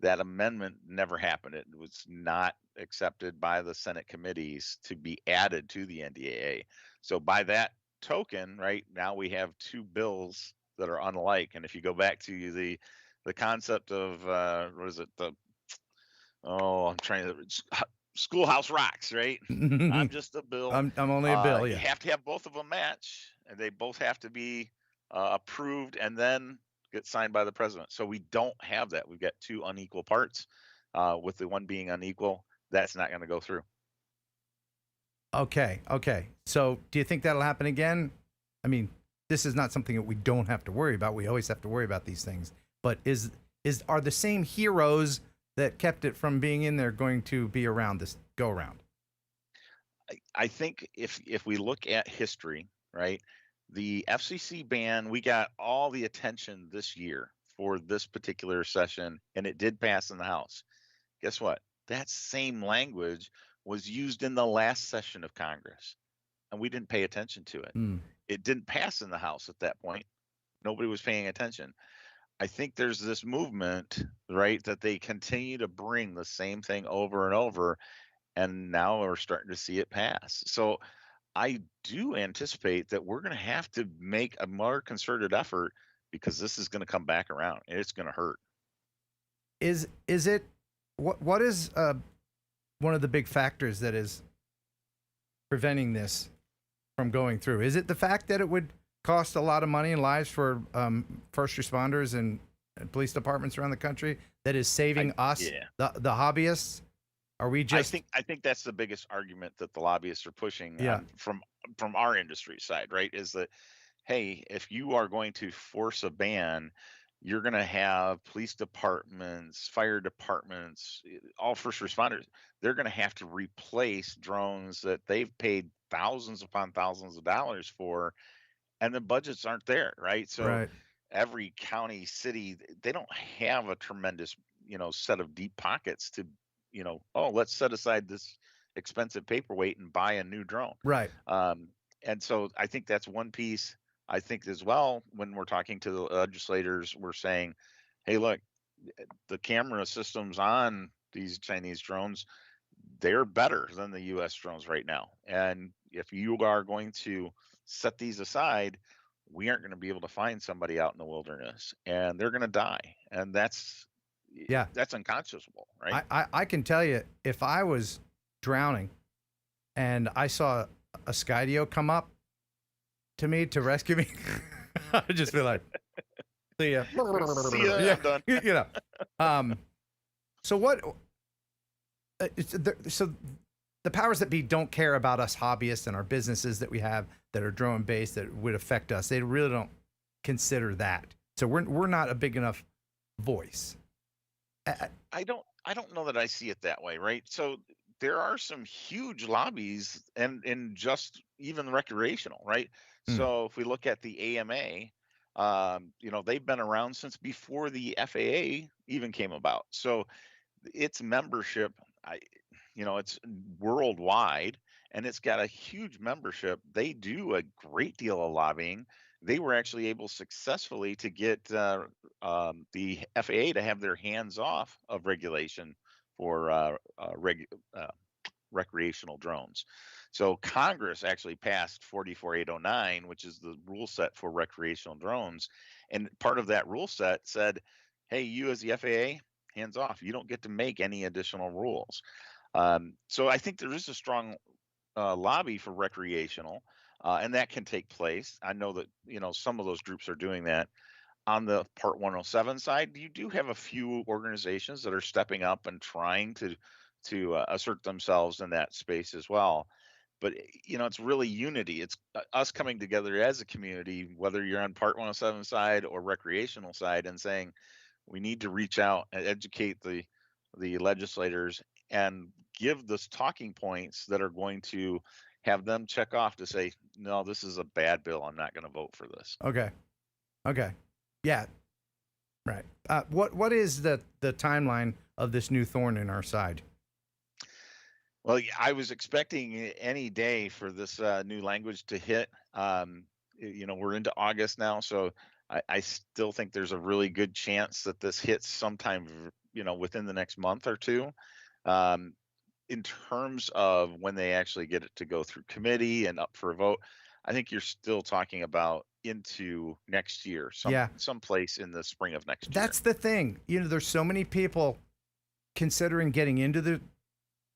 That amendment never happened. It was not accepted by the Senate committees to be added to the NDAA. So by that token, right, now we have two bills that are unlike. And if you go back to the concept of what is it? Schoolhouse Rocks, right? I'm just a bill. I'm only a bill. Yeah. You have to have both of them match, and they both have to be approved and then get signed by the president. So we don't have that. We've got two unequal parts. With the one being unequal, that's not going to go through. Okay. So do you think that'll happen again? I mean, this is not something that we don't have to worry about. We always have to worry about these things. But are the same heroes that kept it from being in there going to be around this go around? I think if we look at history, right, the FCC ban, we got all the attention this year for this particular session, and it did pass in the House. Guess what? That same language was used in the last session of Congress, and we didn't pay attention to it. It didn't pass in the House at that point. Nobody was paying attention. I think there's this movement, right, that they continue to bring the same thing over and over, and now we're starting to see it pass. So I do anticipate that we're going to have to make a more concerted effort, because this is going to come back around and it's going to hurt. Is it what is one of the big factors that is preventing this from going through? Is it the fact that it would cost a lot of money and lives for first responders and police departments around the country that is saving us, the hobbyists? Are we just? I think that's the biggest argument that the lobbyists are pushing from our industry side, right? Is that, hey, if you are going to force a ban, you're going to have police departments, fire departments, all first responders. They're going to have to replace drones that they've paid thousands upon thousands of dollars for, and the budgets aren't there, right? So every county, city, they don't have a tremendous, set of deep pockets to, let's set aside this expensive paperweight and buy a new drone. Right. And so I think that's one piece. I think as well, when we're talking to the legislators, we're saying, hey, look, the camera systems on these Chinese drones, they're better than the U.S. drones right now. And if you are going to set these aside, we aren't going to be able to find somebody out in the wilderness, and they're going to die. And that's unconscionable, right? I can tell you, if I was drowning and I saw a Skydio come up to me to rescue me, I'd just be like, see ya. See ya, I'm done. So what? So the powers that be don't care about us hobbyists and our businesses that we have that are drone based that would affect us. They really don't consider that. So we're not a big enough voice. I don't know that I see it that way, right? So there are some huge lobbies and just even recreational, right? So if we look at the AMA, they've been around since before the FAA even came about. So its membership, it's worldwide, and it's got a huge membership. They do a great deal of lobbying. They were actually able successfully to get the FAA to have their hands off of regulation for recreational drones. So Congress actually passed 44809, which is the rule set for recreational drones. And part of that rule set said, hey, you as the FAA, hands off. You don't get to make any additional rules. So I think there is a strong lobby for recreational, and that can take place. I know that, some of those groups are doing that. On the Part 107 side, you do have a few organizations that are stepping up and trying to assert themselves in that space as well. But, it's really unity. It's us coming together as a community, whether you're on Part 107 side or recreational side, and saying we need to reach out and educate the legislators and give those talking points that are going to have them check off to say, no, this is a bad bill. I'm not going to vote for this. Okay. Yeah. Right. What is the timeline of this new thorn in our side? Well, I was expecting any day for this new language to hit. We're into August now, so I still think there's a really good chance that this hits sometime, within the next month or two. In terms of when they actually get it to go through committee and up for a vote, I think you're still talking about into next year, someplace in the spring of next year. That's the thing. There's so many people considering getting into the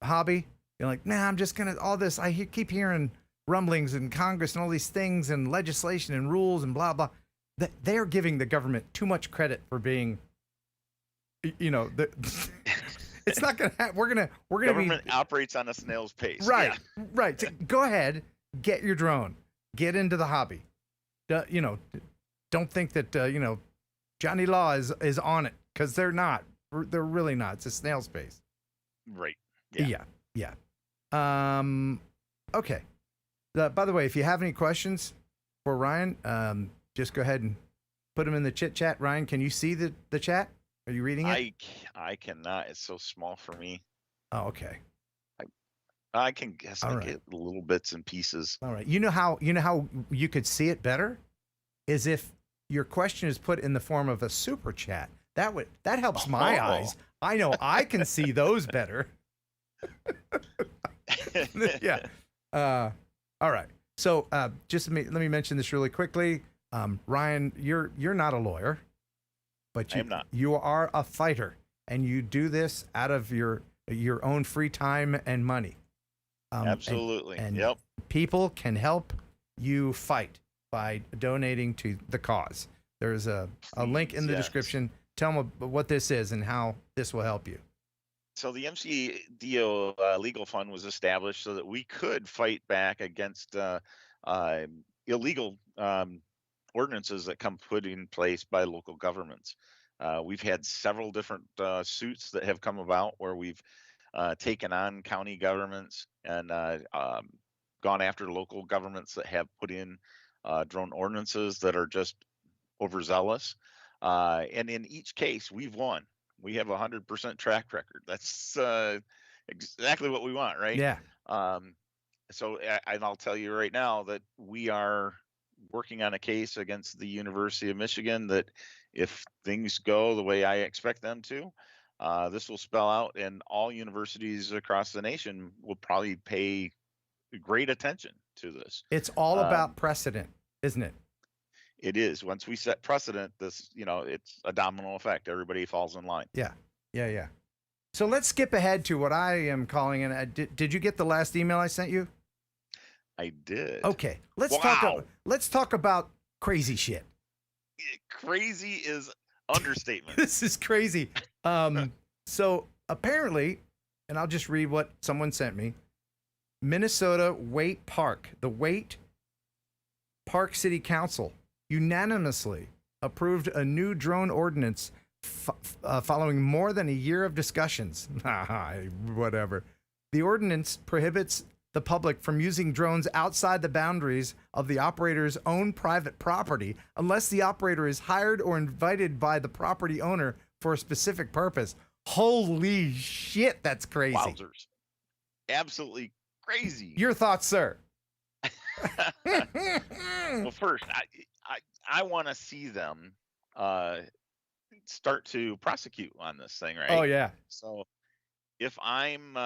hobby. You're like, nah, I'm just going to all this. I keep hearing rumblings in Congress and all these things and legislation and rules and blah, blah. They are giving the government too much credit for being, it's not going to happen. We're going to government operates on a snail's pace. Right. Yeah. Right. So go ahead, get your drone, get into the hobby. Don't think that, Johnny Law is on it, because they're not. They're really not. It's a snail's pace. Right. Yeah. Okay. By the way, if you have any questions for Ryan, just go ahead and put them in the chit chat. Ryan, can you see the chat? Are you reading it? I cannot. It's so small for me. Oh, okay. I can guess I get little bits and pieces. All right. You know how you could see it better is if your question is put in the form of a super chat. That helps my eyes. I know I can see those better. Yeah. All right. So just let me mention this really quickly. Ryan, you're not a lawyer, but I am not. You are a fighter, and you do this out of your own free time and money. Absolutely. And Yep. people can help you fight by donating to the cause. There's a link in the Yes. description. Tell them what this is and how this will help you. So the MCDO legal fund was established so that we could fight back against illegal ordinances that come put in place by local governments. We've had several different suits that have come about where we've taken on county governments and gone after local governments that have put in drone ordinances that are just overzealous. And in each case, we've won. We have 100% track record. That's exactly what we want, right? Yeah. So I'll tell you right now that we are working on a case against the University of Michigan that if things go the way I expect them to, this will spell out, and all universities across the nation will probably pay great attention to this. It's all about precedent, isn't it? It is. Once we set precedent, this, it's a domino effect. Everybody falls in line. Yeah. So let's skip ahead to what I am calling it. Did you get the last email I sent you? I did. Okay. Let's talk about crazy shit. Crazy is understatement. This is crazy. So apparently, and I'll just read what someone sent me. Minnesota Waite Park, the Waite Park City Council unanimously approved a new drone ordinance following more than a year of discussions. Whatever. The ordinance prohibits the public from using drones outside the boundaries of the operator's own private property unless the operator is hired or invited by the property owner for a specific purpose. Holy shit, that's crazy. Wowzers. Absolutely crazy. Your thoughts, sir? Well, first, I want to see them start to prosecute on this thing, right? Oh, yeah. So if I'm,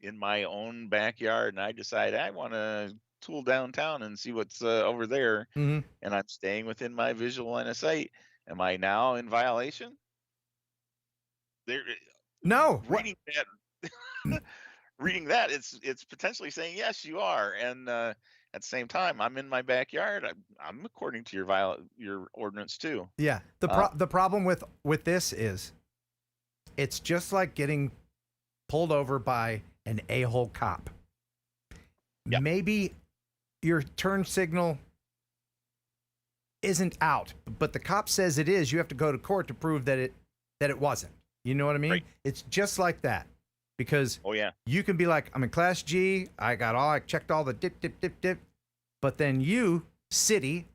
in my own backyard and I decide I want to tool downtown and see what's over there, Mm-hmm. and I'm staying within my visual line of sight, am I now in violation? No. Reading that, it's potentially saying yes, you are, and at the same time, I'm in my backyard. I'm according to your ordinance too. Yeah. The problem with this is, it's just like getting pulled over by an a-hole cop. Yep. Maybe your turn signal isn't out, but the cop says it is. You have to go to court to prove that it wasn't. You know what I mean? Right. It's just like that. Because you can be like, I'm in class G, I checked all the dip, but then you, city,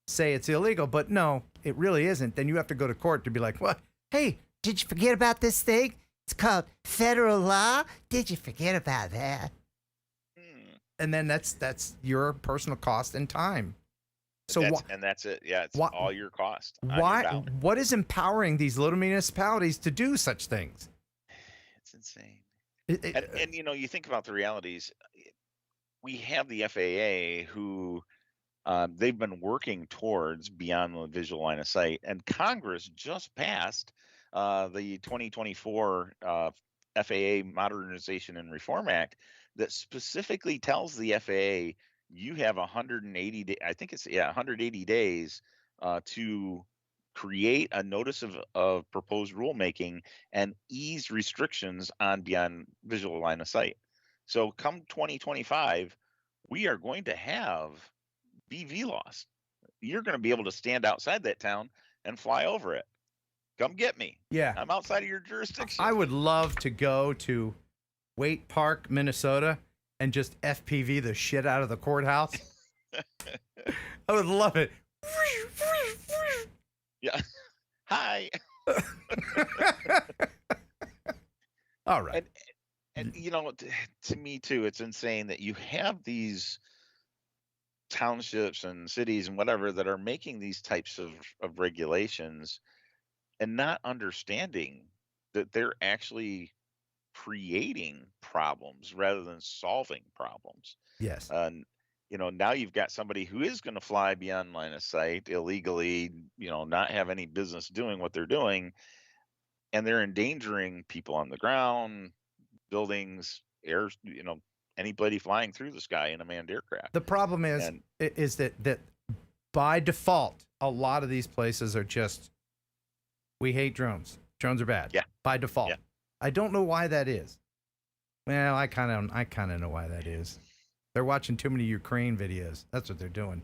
say it's illegal, but no, it really isn't. Then you have to go to court to be like, what? Hey, did you forget about this thing? It's called federal law. Did you forget about that? And then that's your personal cost and time. So that's it. Yeah, it's all your cost. What is empowering these little municipalities to do such things? It's insane. And you think about the realities. We have the FAA who they've been working towards beyond the visual line of sight, and Congress just passed the 2024 FAA Modernization and Reform Act that specifically tells the FAA you have 180 180 days to create a notice of proposed rulemaking and ease restrictions on beyond visual line of sight. So come 2025, we are going to have BV laws. You're going to be able to stand outside that town and fly over it. Come get me. Yeah. I'm outside of your jurisdiction. I would love to go to Waite Park, Minnesota, and just FPV the shit out of the courthouse. I would love it. Yeah. Hi. All right. And to me too, it's insane that you have these townships and cities and whatever that are making these types of regulations and not understanding that they're actually creating problems rather than solving problems. Yes. And now you've got somebody who is going to fly beyond line of sight illegally, not have any business doing what they're doing, and they're endangering people on the ground, buildings, air, anybody flying through the sky in a manned aircraft. The problem is that by default, a lot of these places are just, we hate drones. Drones are bad. Yeah. By default. Yeah. I don't know why that is. Well, I kind of know why that is. They're watching too many Ukraine videos. That's what they're doing.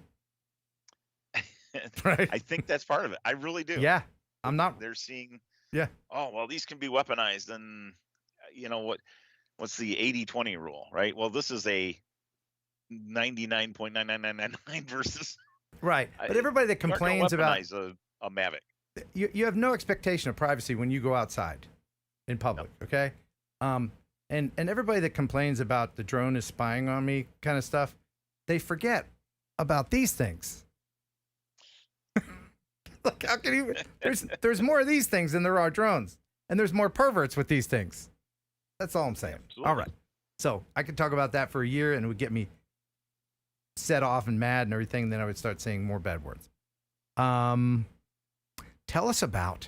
Right? I think that's part of it. I really do. Yeah. I'm not. They're seeing, Yeah. oh, well, these can be weaponized. And what's the 80-20 rule, right? Well, this is a 99.99999 versus. Right. But everybody that complains about a Mavic. You have no expectation of privacy when you go outside in public, okay? And everybody that complains about the drone is spying on me kind of stuff, they forget about these things. Like, how can you? There's more of these things than there are drones, and there's more perverts with these things. That's all I'm saying. Absolutely. All right. So I could talk about that for a year, and it would get me set off and mad and everything. And then I would start saying more bad words. Tell us about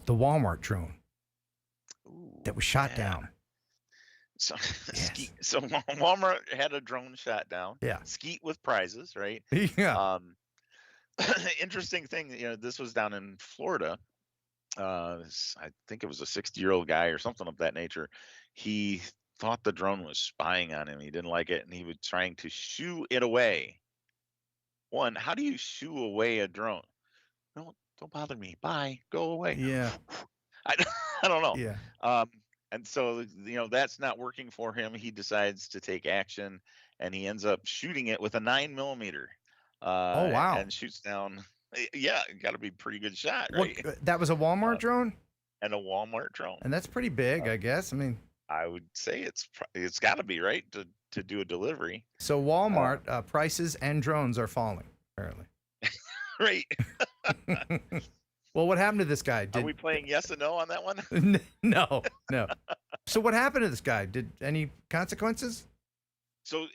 the Walmart drone that was shot down. So, so Walmart had a drone shot down. Yeah. Skeet with prizes, right? Yeah. Interesting thing, this was down in Florida. I think it was a 60-year-old guy or something of that nature. He thought the drone was spying on him. He didn't like it, and he was trying to shoo it away. One, how do you shoo away a drone? No, don't bother me. Bye. Go away. Yeah. I don't know. Yeah. And so, that's not working for him. He decides to take action, and he ends up shooting it with a 9mm. Oh, wow. And shoots down. Yeah, got to be a pretty good shot, right? That was a Walmart drone? And a Walmart drone. And that's pretty big, I guess. I mean, I would say it's got to be, right, to do a delivery. So Walmart prices and drones are falling, apparently. Right. Well, what happened to this guy? Are we playing yes and no on that one? No. So what happened to this guy? Did any consequences? So,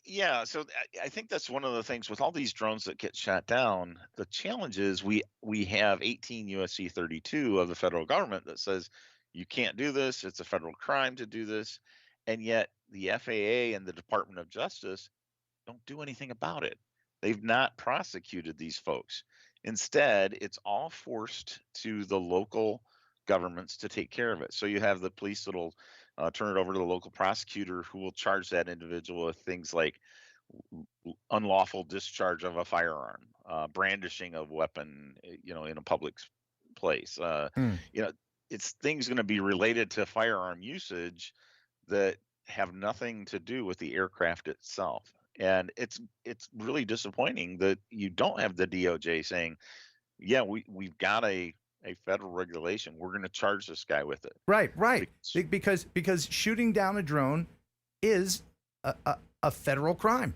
yeah. So I think that's one of the things with all these drones that get shot down. The challenge is we have 18 USC 32 of the federal government that says you can't do this. It's a federal crime to do this. And yet the FAA and the Department of Justice don't do anything about it. They've not prosecuted these folks. Instead, it's all forced to the local governments to take care of it. So you have the police that'll turn it over to the local prosecutor, who will charge that individual with things like unlawful discharge of a firearm, brandishing of a weapon, in a public place. It's things going to be related to firearm usage that have nothing to do with the aircraft itself. And it's really disappointing that you don't have the DOJ saying, yeah, we've got a federal regulation. We're going to charge this guy with it. Right. Because shooting down a drone is a federal crime.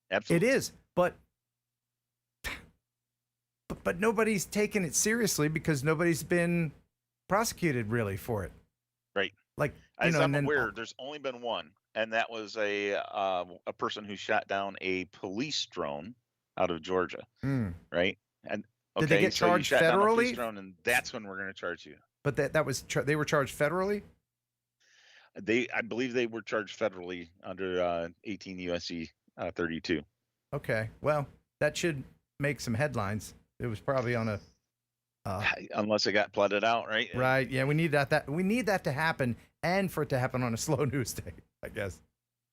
Absolutely. It is. But nobody's taken it seriously because nobody's been prosecuted really for it. Right. Like, as I'm aware, there's only been one. And that was a person who shot down a police drone out of Georgia, right? And did they get charged federally? Drone, and that's when we're going to charge you. But that was they were charged federally. I believe they were charged federally under 18 USC 32. Okay, well, that should make some headlines. It was probably on a. Unless it got flooded out, right? Right. Yeah, we need that. We need that to happen, and for it to happen on a slow news day, I guess.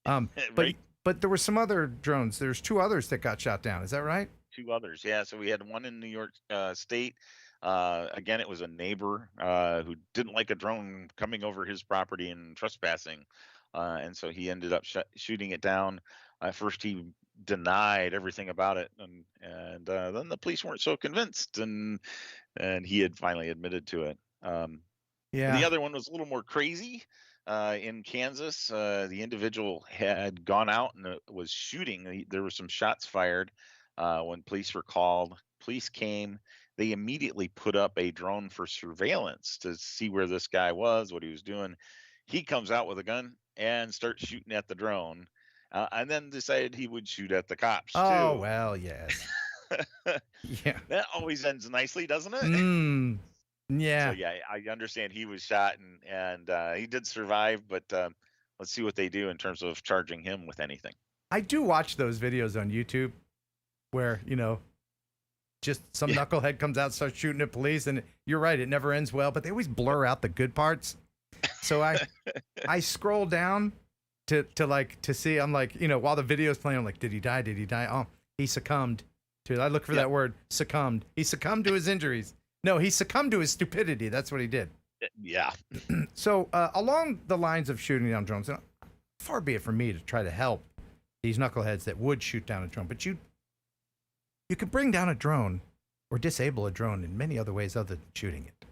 Right. But there were some other drones. There's two others that got shot down. Is that right? Two others, yeah. So we had one in New York State. Again, it was a neighbor who didn't like a drone coming over his property and trespassing, and so he ended up shooting it down. At first, he denied everything about it, and then the police weren't so convinced, and he had finally admitted to it. Yeah. The other one was a little more crazy. In Kansas, the individual had gone out and was shooting. There were some shots fired when police were called. Police came. They immediately put up a drone for surveillance to see where this guy was, what he was doing. he comes out with a gun and starts shooting at the drone, and then decided he would shoot at the cops Oh, too. well, yes. Yeah. That always ends nicely, doesn't it? Yeah. So yeah, I understand he was shot and he did survive, but let's see what they do in terms of charging him with anything. I do watch those videos on YouTube where, just some knucklehead comes out, starts shooting at police, and you're right, it never ends well, but they always blur out the good parts. So I scroll down to see, I'm like, while the video's playing, I'm like, did he die? Did he die? Oh, he succumbed to, I look for that word, succumbed. He succumbed to his injuries. No, he succumbed to his stupidity. That's what he did. Yeah. So along the lines of shooting down drones, far be it from me to try to help these knuckleheads that would shoot down a drone, but you could bring down a drone or disable a drone in many other ways other than shooting it.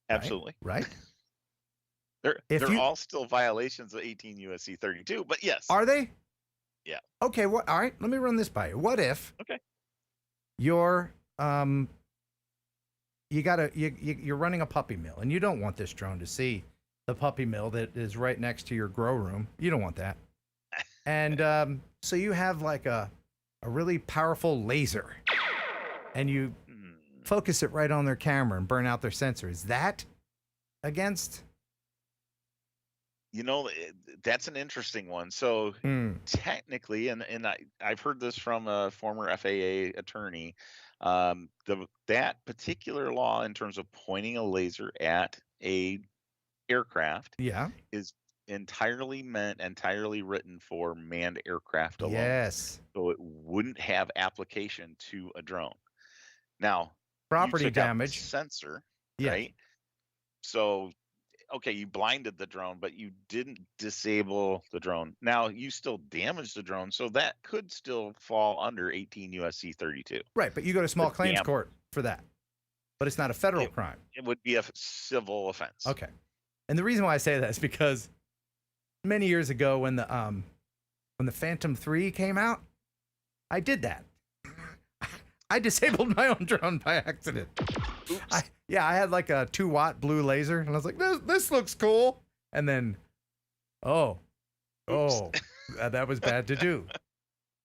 Absolutely. Right? They're all still violations of 18 USC 32, but yes. Are they? Yeah. Okay, all right, let me run this by you. What if you're you're running a puppy mill and you don't want this drone to see the puppy mill that is right next to your grow room. You don't want that. And so you have like a really powerful laser and you focus it right on their camera and burn out their sensor. Is that against? That's an interesting one. So technically, and I've heard this from a former FAA attorney, that particular law in terms of pointing a laser at a aircraft is entirely written for manned aircraft alone. Yes. So it wouldn't have application to a drone. Now, property you took out the damage sensor, right? So okay, you blinded the drone, but you didn't disable the drone. Now you still damaged the drone, so that could still fall under 18 USC 32. Right, but you go to small claims court for that. But it's not a federal crime. It would be a civil offense. Okay. And the reason why I say that is because many years ago when the Phantom 3 came out, I did that. I disabled my own drone by accident. I had like a 2-watt blue laser, and I was like, this looks cool. And then, that was bad to do.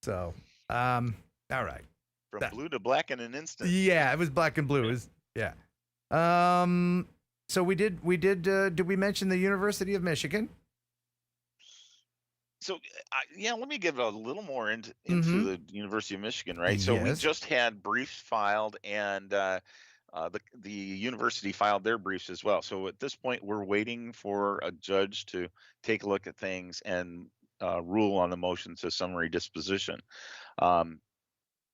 So, all right. From blue to black in an instant. Yeah, it was black and blue. So we did did we mention the University of Michigan? So, let me give a little more into the University of Michigan, right? So we just had briefs filed, and the university filed their briefs as well. So at this point, we're waiting for a judge to take a look at things and rule on the motion to summary disposition. The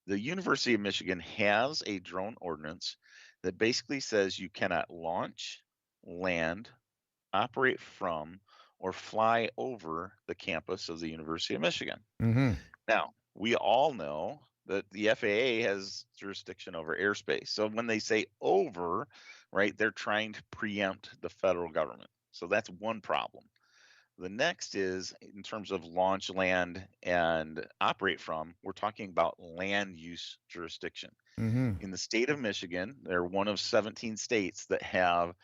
University of Michigan has a drone ordinance that basically says you cannot launch, land, operate from, or fly over the campus of the University of Michigan. Now, we all know that the FAA has jurisdiction over airspace. So when they say over, right, they're trying to preempt the federal government. So that's one problem. The next is in terms of launch, land, and operate from, we're talking about land use jurisdiction. In the state of Michigan, they're one of 17 states that have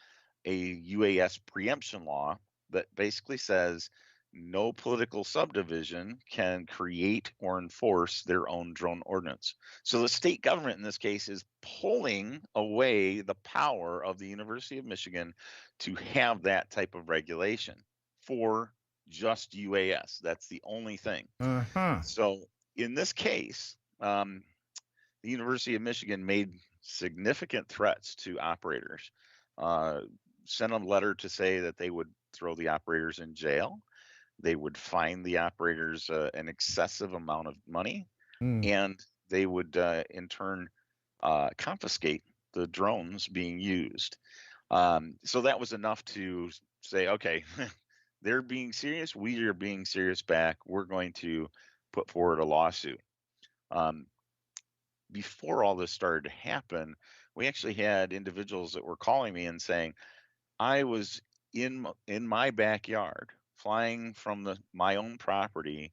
a UAS preemption law that basically says no political subdivision can create or enforce their own drone ordinance. So the state government in this case is pulling away the power of the University of Michigan to have that type of regulation for just UAS. That's the only thing. So in this case, the University of Michigan made significant threats to operators, sent a letter to say that they would throw the operators in jail. They would fine the operators an excessive amount of money, and they would in turn confiscate the drones being used. So that was enough to say, okay, they're being serious. We are being serious back. We're going to put forward a lawsuit. Before all this started to happen, we actually had individuals that were calling me and saying, I was in my backyard flying from my own property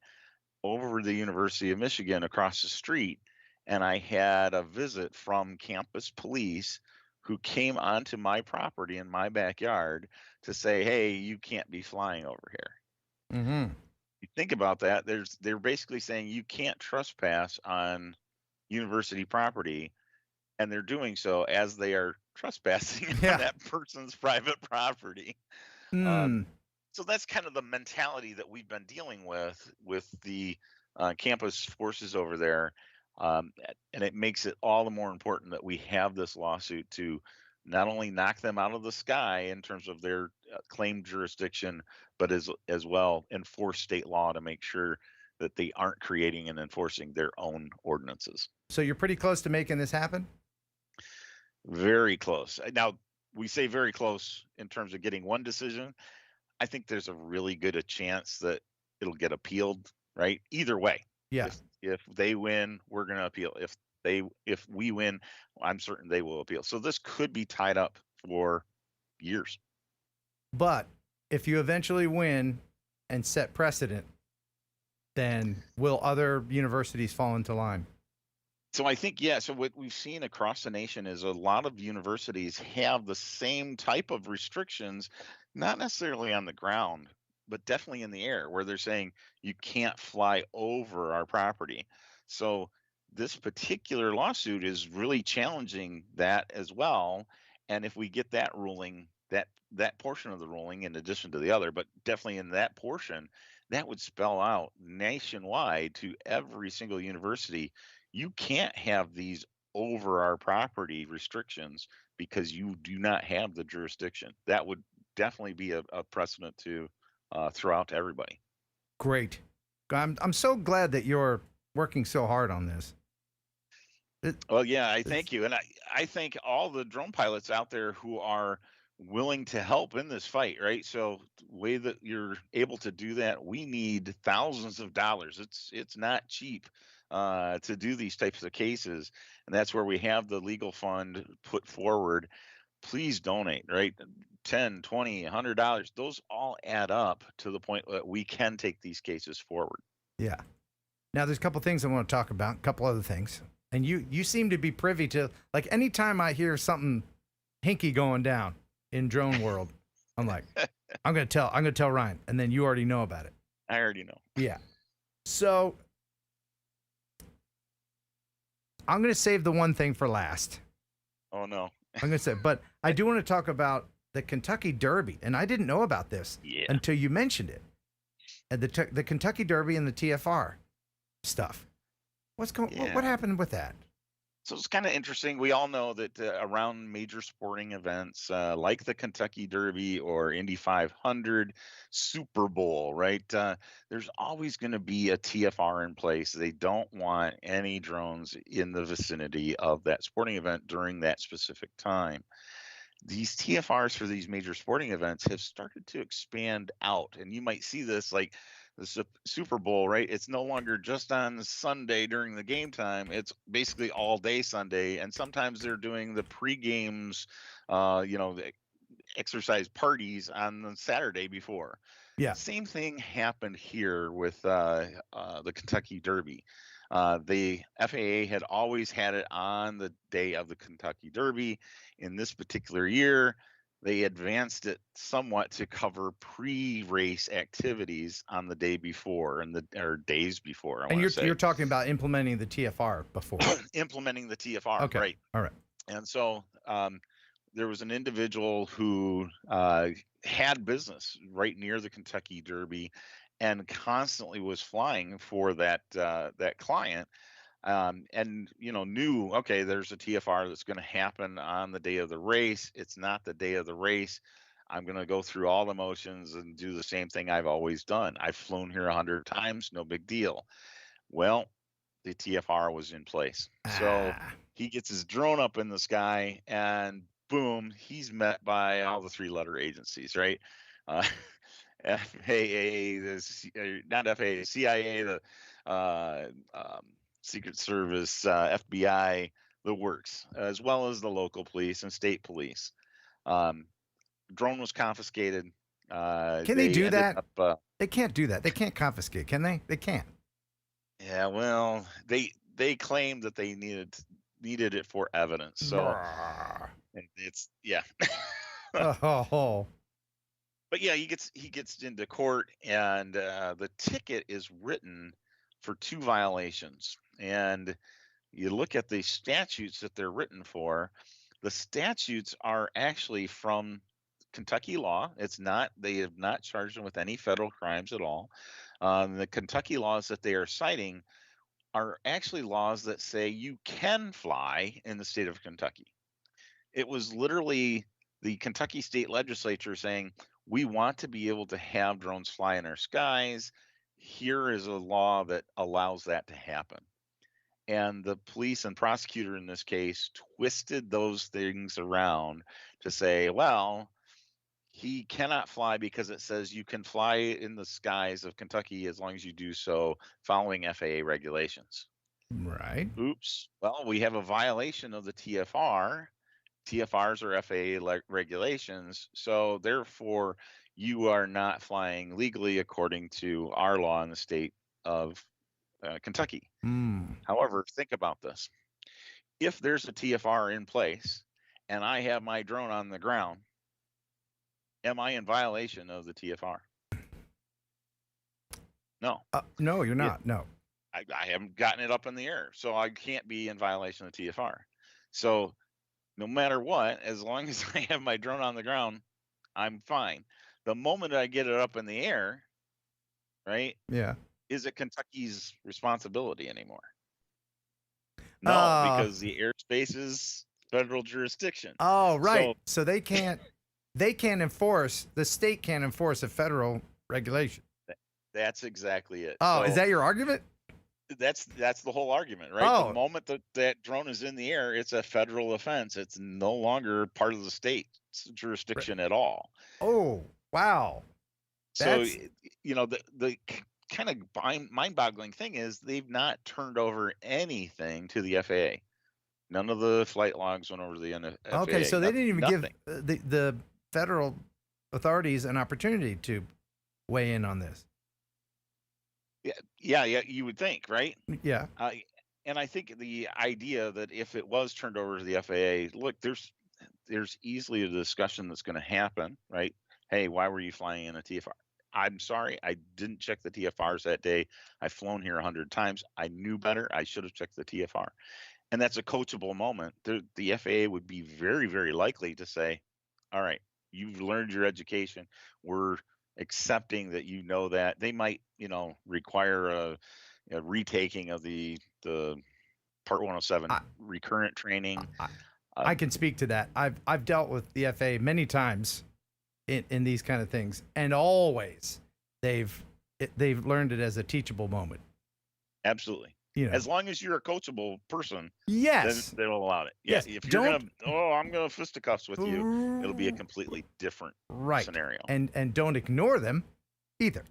over the University of Michigan across the street, and I had a visit from campus police who came onto my property in my backyard to say, hey, you can't be flying over here. Mm-hmm. You think about that, they're basically saying you can't trespass on university property, and they're doing so as they are trespassing on that person's private property. So that's kind of the mentality that we've been dealing with the campus forces over there. And it makes it all the more important that we have this lawsuit to not only knock them out of the sky in terms of their claimed jurisdiction, but as well enforce state law to make sure that they aren't creating and enforcing their own ordinances. So you're pretty close to making this happen? Very close. Now, we say very close in terms of getting one decision. I think there's a really good a chance that it'll get appealed, right? Either way. Yeah. If they win, we're going to appeal. If we win, I'm certain they will appeal. So this could be tied up for years. But if you eventually win and set precedent, then will other universities fall into line? So I think, yeah, so what we've seen across the nation is a lot of universities have the same type of restrictions, not necessarily on the ground, but definitely in the air, where they're saying you can't fly over our property. So this particular lawsuit is really challenging that as well. And if we get that ruling, that portion of the ruling, in addition to the other, but definitely in that portion, that would spell out nationwide to every single university, you can't have these over our property restrictions because you do not have the jurisdiction. That would definitely be a precedent to throw out to everybody. Great. I'm so glad that you're working so hard on this. Well, yeah, I thank you. And I thank all the drone pilots out there who are willing to help in this fight, right? So the way that you're able to do that, we need thousands of dollars. It's not cheap to do these types of cases. And that's where we have the legal fund put forward. Please donate, right? $10, $20, $100. Those all add up to the point that we can take these cases forward. Yeah. Now there's a couple things I want to talk about, a couple other things. And you seem to be privy to, like, anytime I hear something hinky going down in drone world, I'm like, I'm gonna tell Ryan, and then you already know about it. I already know. Yeah. So I'm gonna save the one thing for last. Oh no. I'm gonna say, but I do want to talk about the Kentucky Derby, and I didn't know about this until you mentioned it. And the Kentucky Derby and the TFR stuff. What happened with that? So it's kind of interesting. We all know that around major sporting events like the Kentucky Derby or Indy 500, Super Bowl, right? There's always going to be a TFR in place. They don't want any drones in the vicinity of that sporting event during that specific time. These TFRs for these major sporting events have started to expand out, and you might see this like the Super Bowl, right? It's no longer just on Sunday during the game time. It's basically all day Sunday, and sometimes they're doing the pre-games, the exercise parties on the Saturday before. Yeah. Same thing happened here with the Kentucky Derby. The FAA had always had it on the day of the Kentucky Derby. In this particular year, they advanced it somewhat to cover pre-race activities on the day before or days before. And you're talking about implementing the TFR before. Implementing the TFR, okay. Right? All right. And so there was an individual who had business right near the Kentucky Derby and constantly was flying for that client. And knew, okay, there's a TFR that's going to happen on the day of the race. It's not the day of the race. I'm going to go through all the motions and do the same thing I've always done. I've flown here 100 times, no big deal. Well, the TFR was in place. So he gets his drone up in the sky and boom, he's met by all the 3-letter agencies, right? FAA, not FAA, CIA, the Secret Service, FBI, the works, as well as the local police and state police. Drone was confiscated. Can they do that? They can't do that. They can't confiscate, can they? They can't. Yeah, well, they claimed that they needed it for evidence. So And it's yeah. Oh. But yeah, he gets into court, and the ticket is written for 2 violations. And you look at the statutes that they're written for. The statutes are actually from Kentucky law. They have not charged him with any federal crimes at all. The Kentucky laws that they are citing are actually laws that say you can fly in the state of Kentucky. It was literally the Kentucky state legislature saying, we want to be able to have drones fly in our skies. Here is a law that allows that to happen. And the police and prosecutor in this case twisted those things around to say, well, he cannot fly because it says you can fly in the skies of Kentucky as long as you do so following FAA regulations. Right. Oops. Well, we have a violation of the TFR. TFRs are FAA regulations. So therefore, you are not flying legally according to our law in the state of Kentucky. However, think about this. If there's a TFR in place and I have my drone on the ground, am I in violation of the TFR? No. No, you're not. No. I haven't gotten it up in the air, so I can't be in violation of the TFR. So no matter what, as long as I have my drone on the ground, I'm fine. The moment I get it up in the air, right? Yeah. Is it Kentucky's responsibility anymore? No, because the airspace is federal jurisdiction. Oh, right. So they can't enforce, the state can't enforce a federal regulation. That's exactly it. Oh, so is that your argument? That's the whole argument, right? Oh. The moment that drone is in the air, it's a federal offense. It's no longer part of the state's jurisdiction at all. Oh, wow. So, the kind of mind-boggling thing is they've not turned over anything to the FAA. None of the flight logs went over to the FAA. Okay, so they didn't even nothing. give the federal authorities an opportunity to weigh in on this. Yeah, you would think, right? Yeah. And I think the idea that if it was turned over to the FAA, look, there's easily a discussion that's going to happen, right? Hey, why were you flying in a TFR? I'm sorry, I didn't check the TFRs that day. I've flown here 100 times. I knew better. I should have checked the TFR. And that's a coachable moment. The FAA would be very, very likely to say, all right, you've learned your education. We're accepting that you know that. They might, require a retaking of the Part 107 recurrent training. I can speak to that. I've dealt with the FAA many times in these kind of things, and always they've learned it as a teachable moment. Absolutely. As long as you're a coachable person, yes, then they'll allow it. Yes. If you're I'm gonna fisticuffs with you, it'll be a completely different scenario. And don't ignore them either.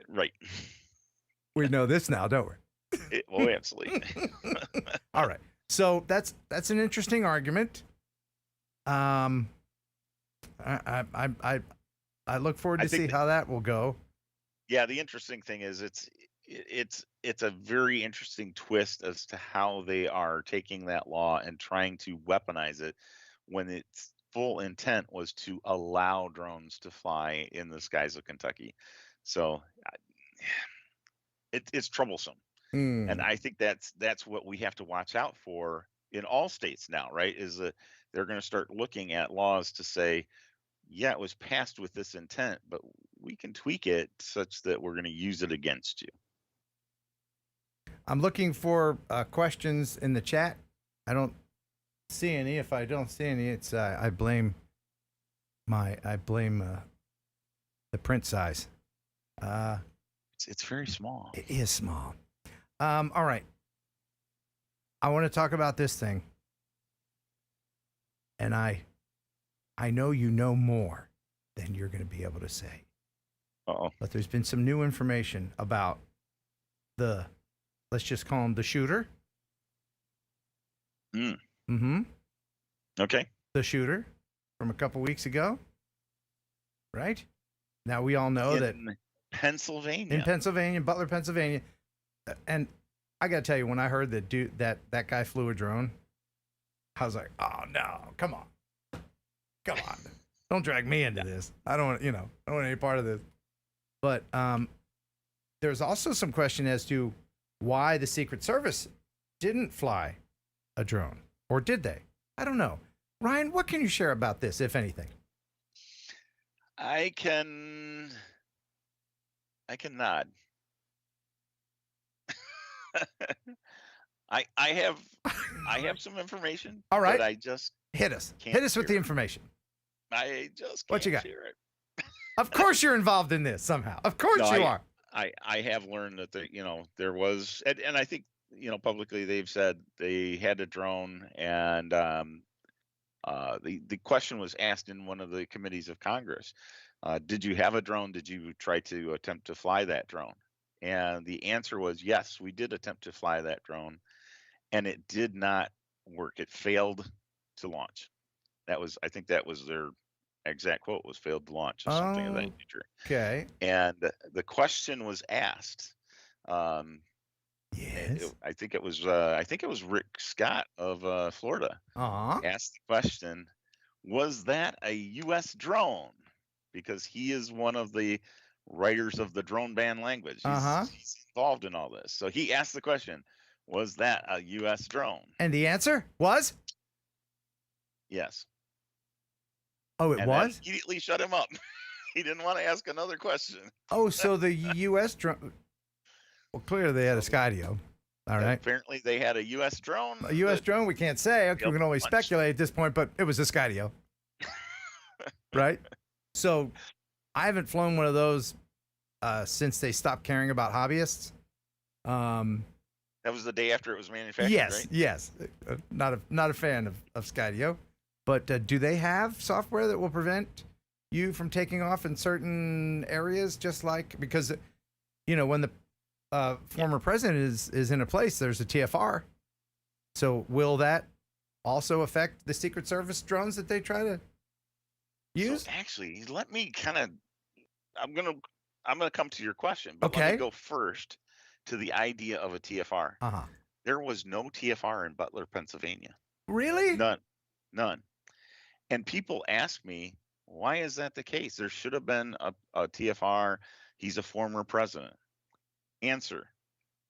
Right. We know this now, don't we? Absolutely. All right. So that's an interesting argument. I look forward to see how that will go. Yeah, the interesting thing is it's a very interesting twist as to how they are taking that law and trying to weaponize it when its full intent was to allow drones to fly in the skies of Kentucky. So it's troublesome. And I think that's what we have to watch out for in all states now, right? Is that they're going to start looking at laws to say, yeah, it was passed with this intent, but we can tweak it such that we're going to use it against you. I'm looking for questions in the chat. I don't see any. If I don't see any, it's I blame the print size. It's very small. It is small. All right. I want to talk about this thing. And I know you know more than you're going to be able to say. Uh-oh. But there's been some new information about let's just call him the shooter. Okay. The shooter from a couple weeks ago. Right? Now we all know that Pennsylvania. In Pennsylvania, Butler, Pennsylvania. And I got to tell you, when I heard that guy flew a drone, I was like, oh no, come on. Don't drag me into this. I don't want, I don't want any part of this. But there's also some question as to why the Secret Service didn't fly a drone, or did they? I don't know. Ryan, what can you share about this, if anything? I can nod. I have some information. All right. But I just hit us. can't Hit us with the share it. information. I just can't What you got? share it. Of course you're involved in this somehow. Of course No, you are. I have learned that there was, and I think publicly they've said they had a drone, and the question was asked in one of the committees of Congress. Did you have a drone? Did you try to attempt to fly that drone? And the answer was yes, we did attempt to fly that drone, and it did not work. It failed to launch. I think that was their exact quote, was failed to launch, or something of that nature. Okay. And the question was asked. Yes. I think it was Rick Scott of Florida asked the question, was that a U.S. drone? Because he is one of the writers of the drone ban language. He's involved in all this. So he asked the question, was that a U.S. drone? And the answer was? Yes. Oh, it and was? That immediately shut him up. He didn't want to ask another question. Oh, so the U.S. drone. Well, clearly they had a Skydio. All right. Apparently they had a U.S. drone. A U.S. drone, we can't say. We can only launched. speculate at this point, but it was a Skydio. Right? So I haven't flown one of those since they stopped caring about hobbyists. That was the day after it was manufactured, Yes, right? yes. Not a fan of Skydio. But do they have software that will prevent you from taking off in certain areas? Just like, because, when the former president is in a place, there's a TFR. So will that also affect the Secret Service drones that they try to use? So actually, let me I'm gonna come to your question, but let Okay. me go first to the idea of a TFR. There was no TFR in Butler, Pennsylvania. Really? None. And people ask me, why is that the case? There should have been a TFR. He's a former president. Answer: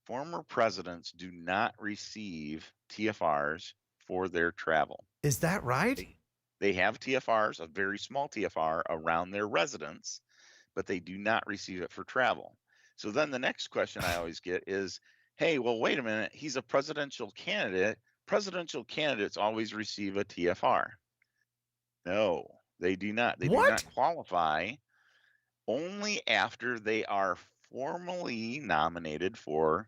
former presidents do not receive TFRs for their travel. Is that right? They have TFRs, a very small TFR, around their residence, but they do not receive it for travel. So then the next question I always get is, hey, well, wait a minute. He's a presidential candidate. Presidential candidates always receive a TFR. No, they do not. They do not qualify only after they are formally nominated for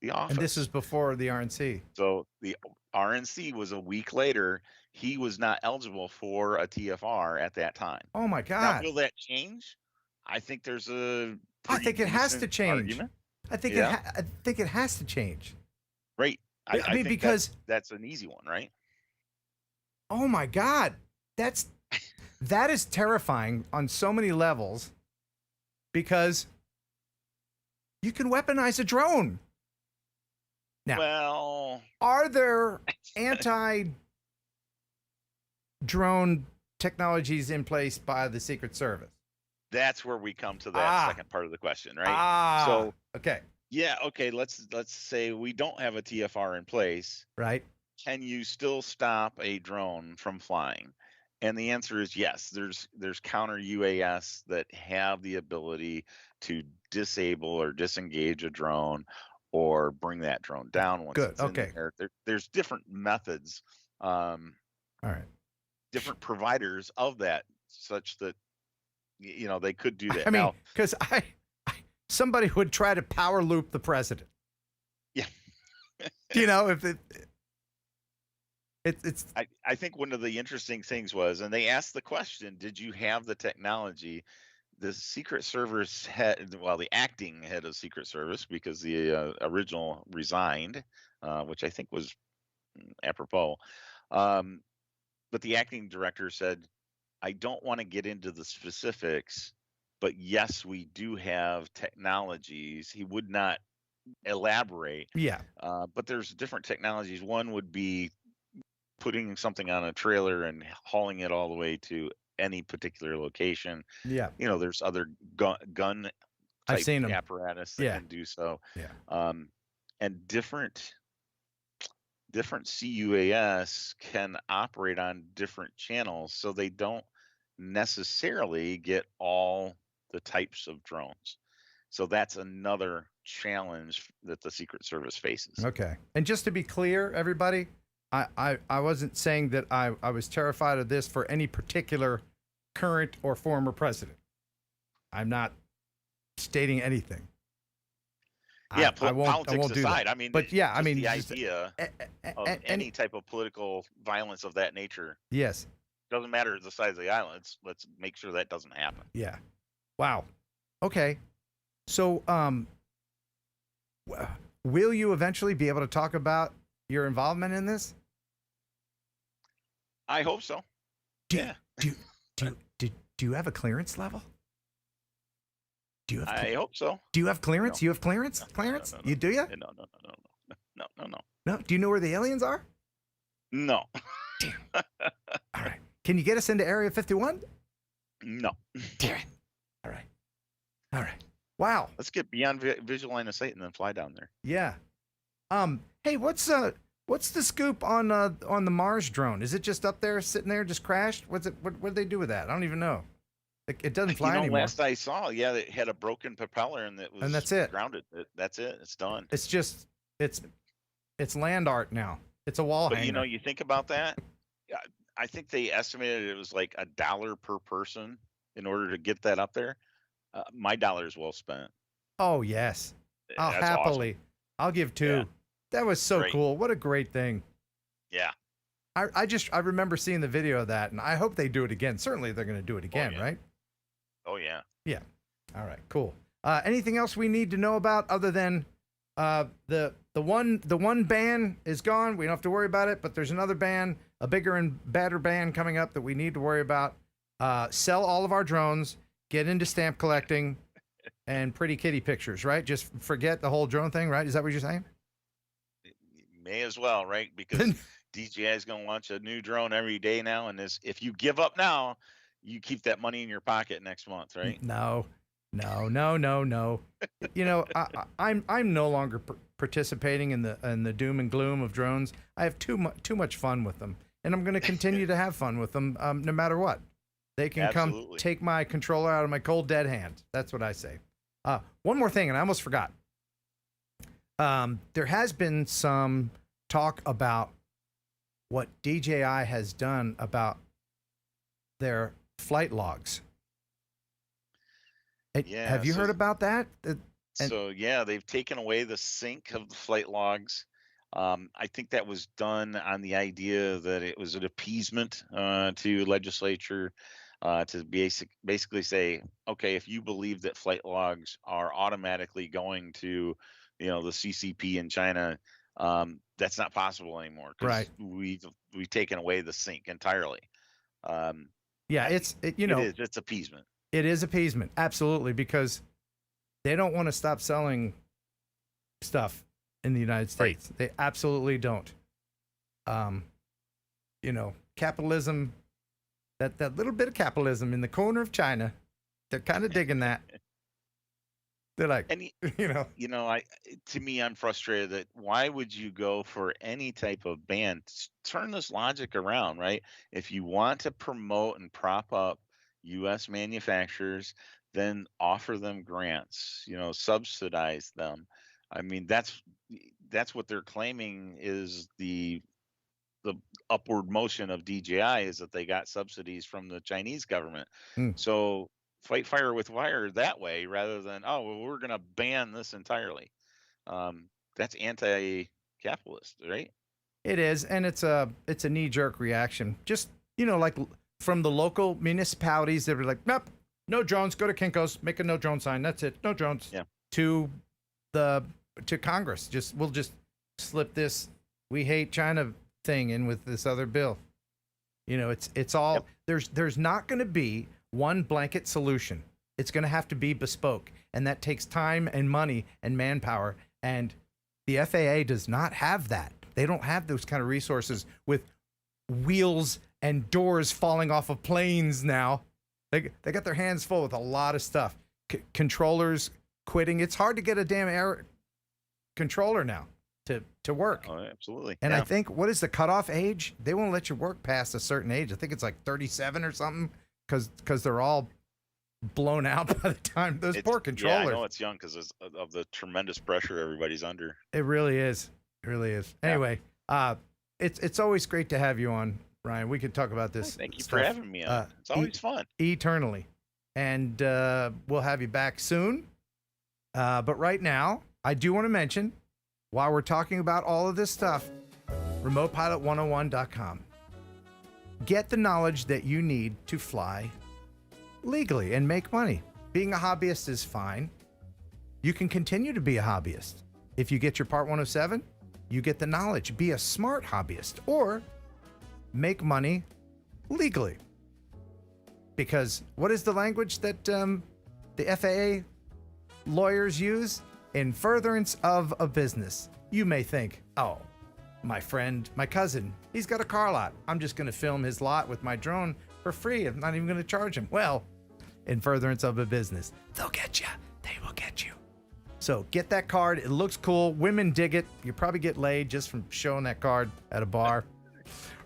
the office. And this is before the RNC. So the RNC was a week later. He was not eligible for a TFR at that time. Oh my Now, God. will that change? I think there's a. I think it has to decent change. argument. I think it has to change. Right. I mean, think because that's an easy one, right? oh my God, that is terrifying on so many levels, because you can weaponize a drone. Now, well, are there anti-drone technologies in place by the Secret Service? That's where we come to that second part of the question, right? So okay. Yeah, okay, let's say we don't have a TFR in place. Right. Can you still stop a drone from flying? And the answer is yes. There's counter UAS that have the ability to disable or disengage a drone or bring that drone down once it's in the air. There's different methods. All right. Different providers of that, such that they could do that. I mean, now, because somebody would try to power loop the president. Yeah. If it's. I think one of the interesting things was, and they asked the question, did you have the technology? The Secret Service head, well, the acting head of Secret Service, because the original resigned, which I think was apropos. But the acting director said, I don't want to get into the specifics, but yes, we do have technologies. He would not elaborate. Yeah. But there's different technologies. One would be putting something on a trailer and hauling it all the way to any particular location. Yeah. You know, there's other gun I've type seen 'em. apparatus that Yeah. can do so. Yeah. And different CUAS can operate on different channels, so they don't necessarily get all the types of drones. So that's another challenge that the Secret Service faces. Okay. And just to be clear, everybody, I wasn't saying that I was terrified of this for any particular current or former president. I'm not stating anything. Yeah, I won't politics do aside, that. I mean, But yeah, I just mean, the just- idea of any type of political violence of that nature. Yes. Doesn't matter the size of the island. Let's make sure that doesn't happen. Yeah. Wow. Okay. So, will you eventually be able to talk about your involvement in this? I hope so. Do you have a clearance level? Do you have? I hope so. Do you have clearance? No. You have clearance? Clearance? You do ya? No. No. Do you know where the aliens are? No. All right. Can you get us into Area 51? No. Damn it. All right. Wow. Let's get beyond visual line of sight and then fly down there. Yeah. Hey, what's the scoop on the Mars drone? Is it just up there, sitting there, just crashed? What did they do with that? I don't even know. It doesn't fly anymore. Last I saw, yeah, it had a broken propeller and it was And that's it. grounded. That's it. It's done. It's just it's land art now. It's a wall But hanger. you think about that. I think they estimated it was like $1 per person in order to get that up there. My dollar is well spent. Oh yes, I'll That's happily. awesome. I'll give 2. Yeah. That was so Great. cool. What a great thing. Yeah. I remember seeing the video of that, and I hope they do it again. Certainly, they're going to do it again, right? Oh yeah. Yeah. All right. Cool. Anything else we need to know about other than the one ban is gone? We don't have to worry about it. But there's another ban, a bigger and better ban coming up that we need to worry about. Sell all of our drones. Get into stamp collecting and pretty kitty pictures. Right. Just forget the whole drone thing. Right. Is that what you're saying? May as well, right? Because DJI is going to launch a new drone every day now, and if you give up now, you keep that money in your pocket next month, right? No. I'm no longer participating in the doom and gloom of drones. I have too much fun with them, and I'm going to continue to have fun with them, no matter what. They can Absolutely. come take my controller out of my cold dead hand. That's what I say. One more thing, and I almost forgot. There has been some talk about what DJI has done about their flight logs. Yeah, Have you so- heard about that? So yeah, they've taken away the sync of the flight logs. I think that was done on the idea that it was an appeasement to legislature to basically say, okay, if you believe that flight logs are automatically going to, the CCP in China, that's not possible anymore. 'Cause Right. We've taken away the sync entirely. Yeah, it's appeasement. It is appeasement, absolutely, because they don't want to stop selling stuff in the United States. They absolutely don't. Capitalism, that little bit of capitalism in the corner of China, they're kind of digging that. They're like, to me, I'm frustrated that why would you go for any type of ban? Turn this logic around, right? If you want to promote and prop up U.S. manufacturers, then offer them grants, subsidize them. I mean, that's what they're claiming is the upward motion of DJI is that they got subsidies from the Chinese government. So fight fire with fire that way rather than, we're going to ban this entirely. That's anti-capitalist, right? it is, and it's a knee-jerk reaction. Just like from the local municipalities that were like, nope, no drones. Go to Kinko's, make a no drone sign. That's it, no drones. Yeah. To Congress, we'll just slip this "we hate China" thing in with this other bill. It's all there's not going to be one blanket solution. It's going to have to be bespoke, and that takes time and money and manpower. And the FAA does not have that. They don't have those kind of resources with wheels and doors falling off of planes now. They got their hands full with a lot of stuff. Controllers quitting. It's hard to get a damn air controller now to work. Oh, absolutely. And yeah. I think, what is the cutoff age? They won't let you work past a certain age. I think it's like 37 or something, because they're all blown out by the time those poor controllers. Yeah, I know it's young because of the tremendous pressure everybody's under. It really is. It really is. Anyway, it's always great to have you on, Ryan. We could talk about this. Thank you stuff, for having me on. It's always fun. Eternally. And we'll have you back soon. But right now, I do want to mention, while we're talking about all of this stuff, remotepilot101.com. Get the knowledge that you need to fly legally and make money. Being a hobbyist is fine. You can continue to be a hobbyist. If you get your Part 107, you get the knowledge. Be a smart hobbyist or make money legally. Because what is the language that the FAA lawyers use? In furtherance of a business. You may think, oh, my friend, my cousin, he's got a car lot. I'm just going to film his lot with my drone for free. I'm not even going to charge him. Well, in furtherance of a business, they'll get you. They will get you. So get that card. It looks cool. Women dig it. You probably get laid just from showing that card at a bar.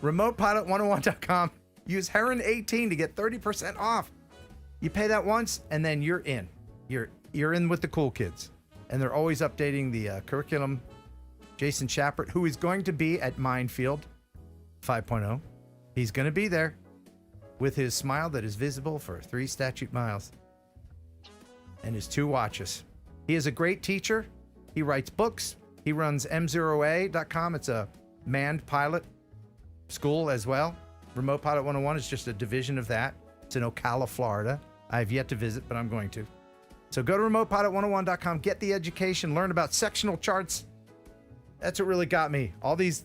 RemotePilot101.com. Use Heron18 to get 30% off. You pay that once, and then you're in. You're in with the cool kids. And they're always updating the curriculum. Jason Chappert, who is going to be at Mindfield 5.0. He's going to be there with his smile that is visible for 3 statute miles and his 2 watches. He is a great teacher. He writes books. He runs M0A.com. It's a manned pilot school as well. Remote Pilot 101 is just a division of that. It's in Ocala, Florida. I have yet to visit, but I'm going to. So go to remotepilot101.com, get the education, learn about sectional charts. That's what really got me. All these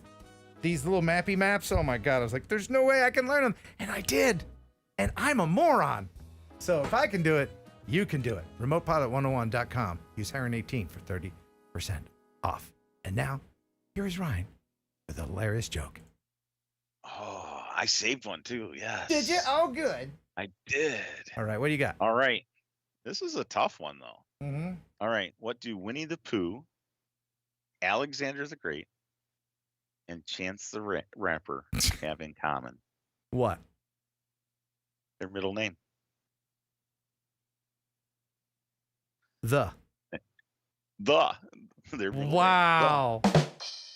little mappy maps. Oh my God. I was like, there's no way I can learn them. And I did. And I'm a moron. So if I can do it, you can do it. Remotepilot101.com. Use Heron18 for 30% off. And now, here is Ryan with a hilarious joke. Oh, I saved one too. Yes. Did you? Oh, good. I did. All right. What do you got? All right. This is a tough one, though. Mm-hmm. All right. What do Winnie the Pooh, Alexander the Great, and Chance the Rapper have in common? What? Their middle name. Their middle name. Wow.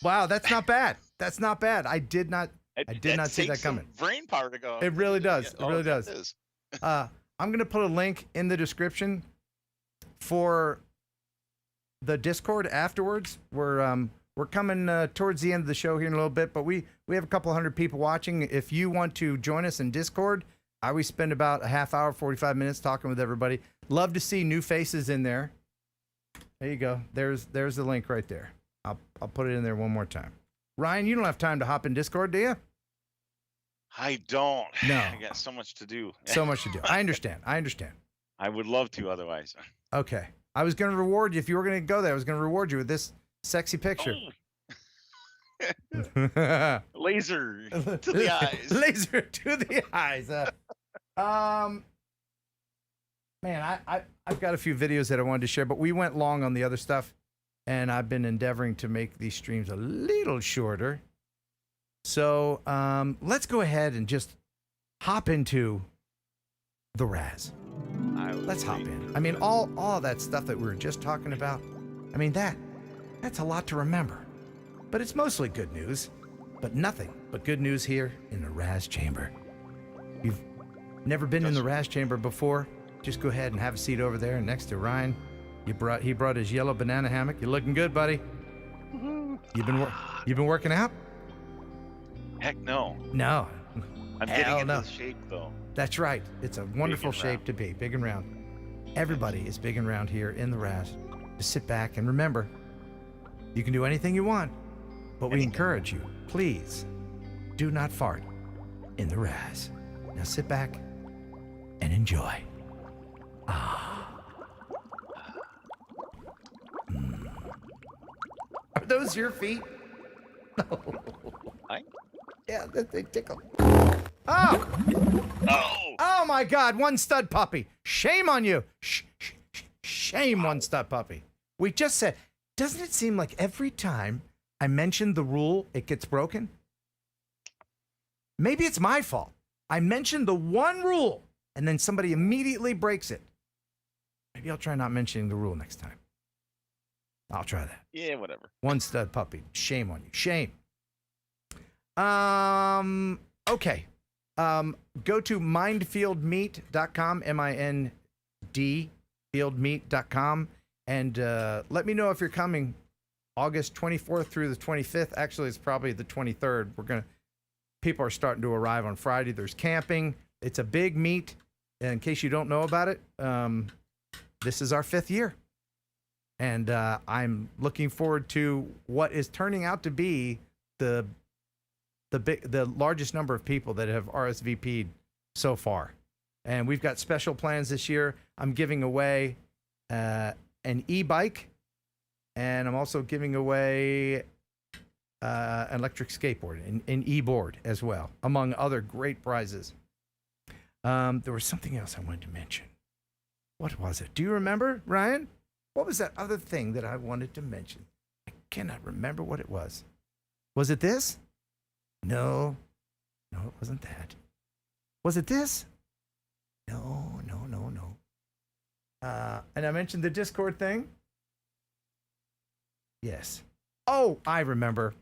Wow, that's not bad. That's not bad. I did not see that coming. Brain power to go. It really does. It really does. Is. I'm going to put a link in the description for the Discord afterwards. We're coming towards the end of the show here in a little bit, but we have a couple hundred people watching. If you want to join us in Discord, I always spend about a half hour, 45 minutes talking with everybody. Love to see new faces in there. There you go. There's the link right there. I'll put it in there one more time. Ryan, you don't have time to hop in Discord, do you? I don't. No. I got so much to do. So much to do. I understand. I would love to otherwise. Okay. I was going to reward you. If you were going to go there, I was going to reward you with this sexy picture. Laser to the eyes. Laser to the eyes. Man, I've got a few videos that I wanted to share, but we went long on the other stuff, and I've been endeavoring to make these streams a little shorter. So let's go ahead and just hop into the Raz. Let's hop in. I mean, all of that stuff that we were just talking about, I mean, that's a lot to remember. But it's mostly good news. But nothing but good news here in the Raz Chamber. You've never been in the Raz Chamber before, just go ahead and have a seat over there next to Ryan. He brought his yellow banana hammock. You're looking good, buddy. You've been working out? Heck no. No. I'm getting into shape though. That's right. It's a wonderful shape to be, big and round. Everybody is big and round here in the Raz. Just sit back and remember, you can do anything you want, but we encourage you, please, do not fart in the Raz. Now sit back and enjoy. Are those your feet? No. Yeah, they tickle. Oh! Oh my God, one stud puppy. Shame on you. Shame, one stud puppy. We just said, doesn't it seem like every time I mention the rule, it gets broken? Maybe it's my fault. I mentioned the one rule, and then somebody immediately breaks it. Maybe I'll try not mentioning the rule next time. I'll try that. Yeah, whatever. One stud puppy. Shame on you. Shame. Okay. Go to mindfieldmeat.com, M-I-N-D, fieldmeat.com, and let me know if you're coming August 24th through the 25th. Actually, it's probably the 23rd. People are starting to arrive on Friday. There's camping. It's a big meet. And in case you don't know about it, this is our 5th year. And I'm looking forward to what is turning out to be the largest number of people that have RSVP'd so far. And we've got special plans this year. I'm giving away an e-bike, and I'm also giving away an electric skateboard, an e-board as well, among other great prizes. There was something else I wanted to mention. What was it? Do you remember, Ryan? What was that other thing that I wanted to mention? I cannot remember what it was. Was it this? No, it wasn't that. Was it this? No. And I mentioned the Discord thing. Yes. Oh, I remember.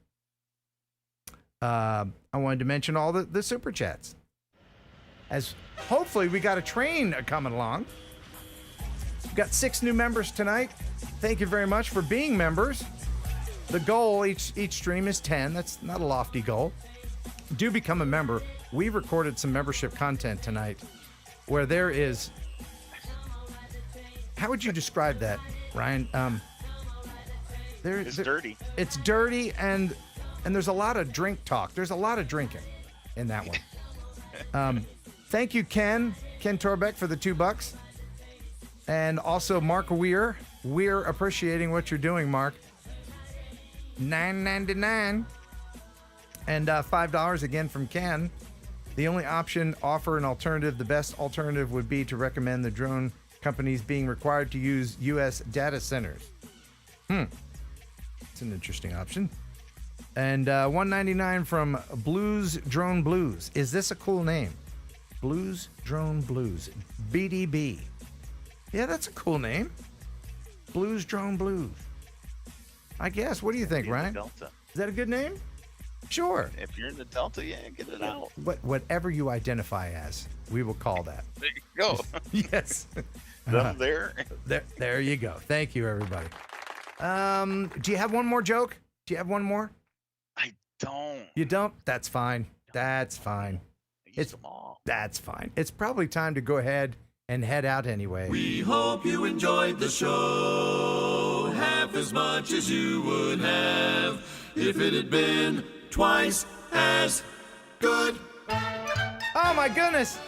I wanted to mention all the super chats. As hopefully we got a train coming along. We've got 6 new members tonight. Thank you very much for being members. The goal each stream is 10. That's not a lofty goal. Do become a member. We recorded some membership content tonight where there is... How would you describe that, Ryan? It's dirty. It's dirty, and there's a lot of drink talk. There's a lot of drinking in that one. Thank you, Ken Torbeck, for the $2. And also Mark Weir. We're appreciating what you're doing, Mark. $9.99. And $5 again from Ken. The only option, offer an alternative. The best alternative would be to recommend the drone companies being required to use U.S. data centers. It's an interesting option. And $1.99 from Blues Drone Blues. Is this a cool name? Blues Drone Blues. BDB. Yeah, that's a cool name. Blues Drone Blues. I guess. What do you think, Ryan? Delta. Is that a good name? Sure. If you're in the Delta, yeah, get it out. Whatever you identify as, we will call that. There you go. Yes. There you go. Thank you, everybody. Do you have one more joke? Do you have one more? I don't. You don't? That's fine. That's fine. That's fine. It's probably time to go ahead and head out anyway. We hope you enjoyed the show half as much as you would have if it had been twice as good. Oh my goodness.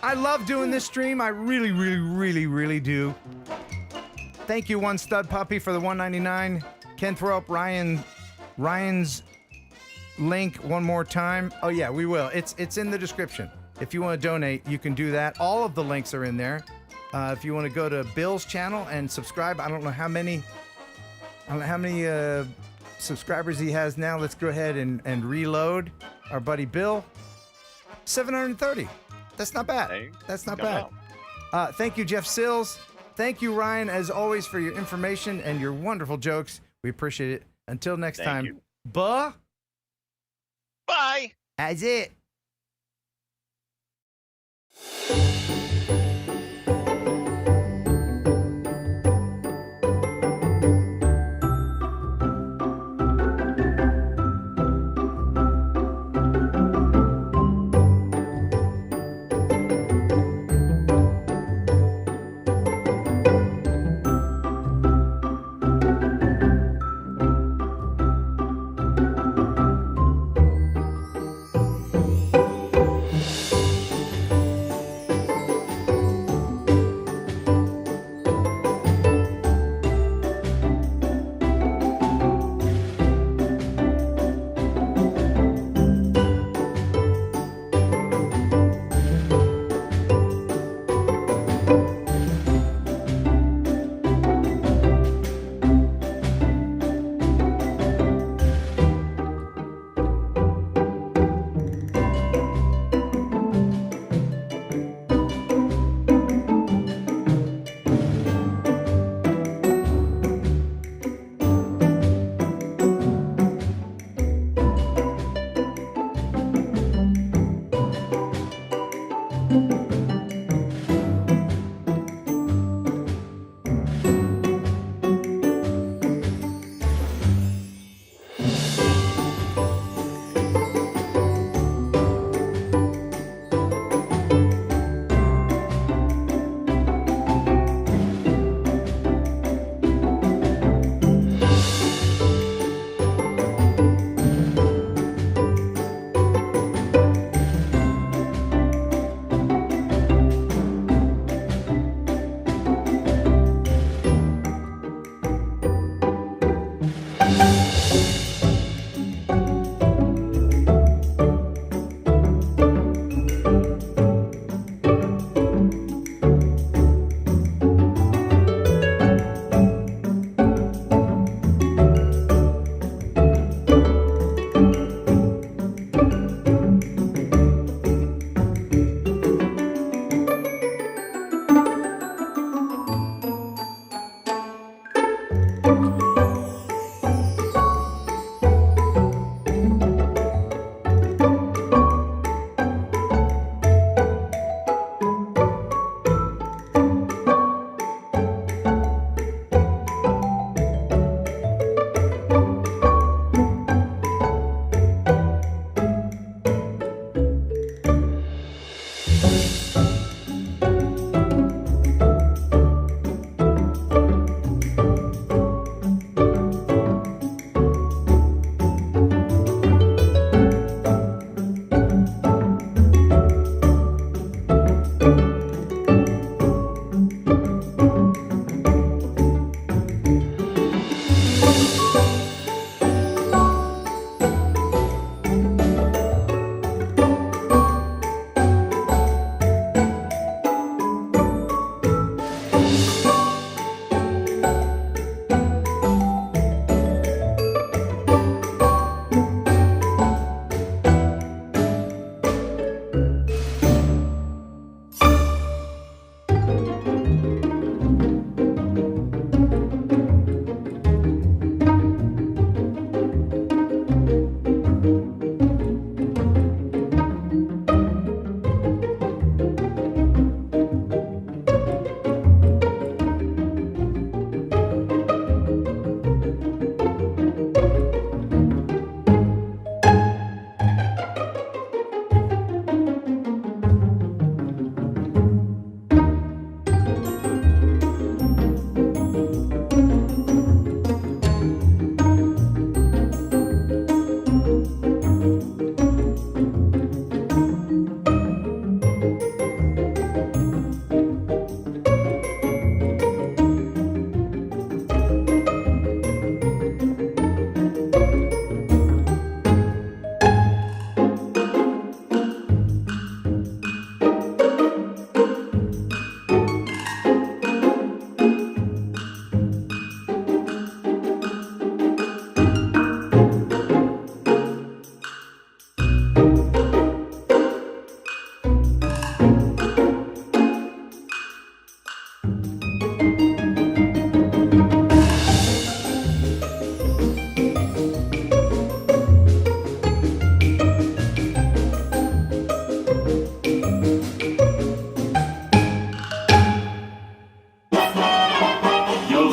I love doing this stream. I really, really, really, really do. Thank you, One Stud Puppy, for the $1.99. Ken, throw up Ryan's link one more time. Oh yeah, we will. It's in the description. If you want to donate, you can do that. All of the links are in there. If you want to go to Bill's channel and subscribe, I don't know how many subscribers he has now. Let's go ahead and reload. Our buddy Bill, 730. That's not bad. Hey, that's not bad. Thank you, Jeff Sills. Thank you, Ryan, as always, for your information and your wonderful jokes. We appreciate it. Until next time. You. Bye. That's it.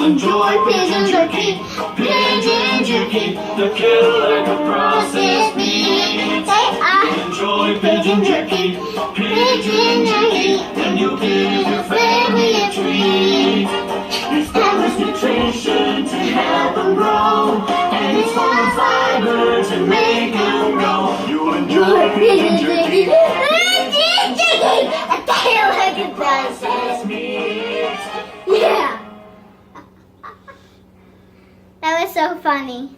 enjoy pigeon jerky. Pigeon jerky, the killer of processed meat. Enjoy pigeon jerky. Pigeon jerky, and you'll give your family a treat. It's balanced nutrition to help them grow, and it's full of fiber to make them go. You'll enjoy pigeon jerky. Pigeon jerky, a killer of processed meat. Yeah. That was so funny.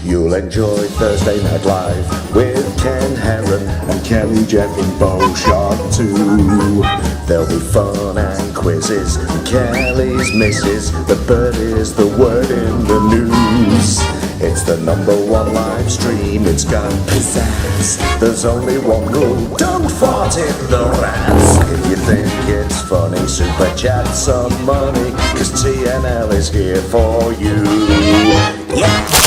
You'll enjoy Thursday Night Live with Ken Heron and Kelly, Jeff and Beauchamp too. There'll be fun and quizzes, and Kelly's misses. The bird is the word in the news. It's the #1 live stream, it's got pizzazz. There's only one rule, don't fart in the rats. If you think it's funny, super chat some money, 'cause TNL is here for you. Yeah!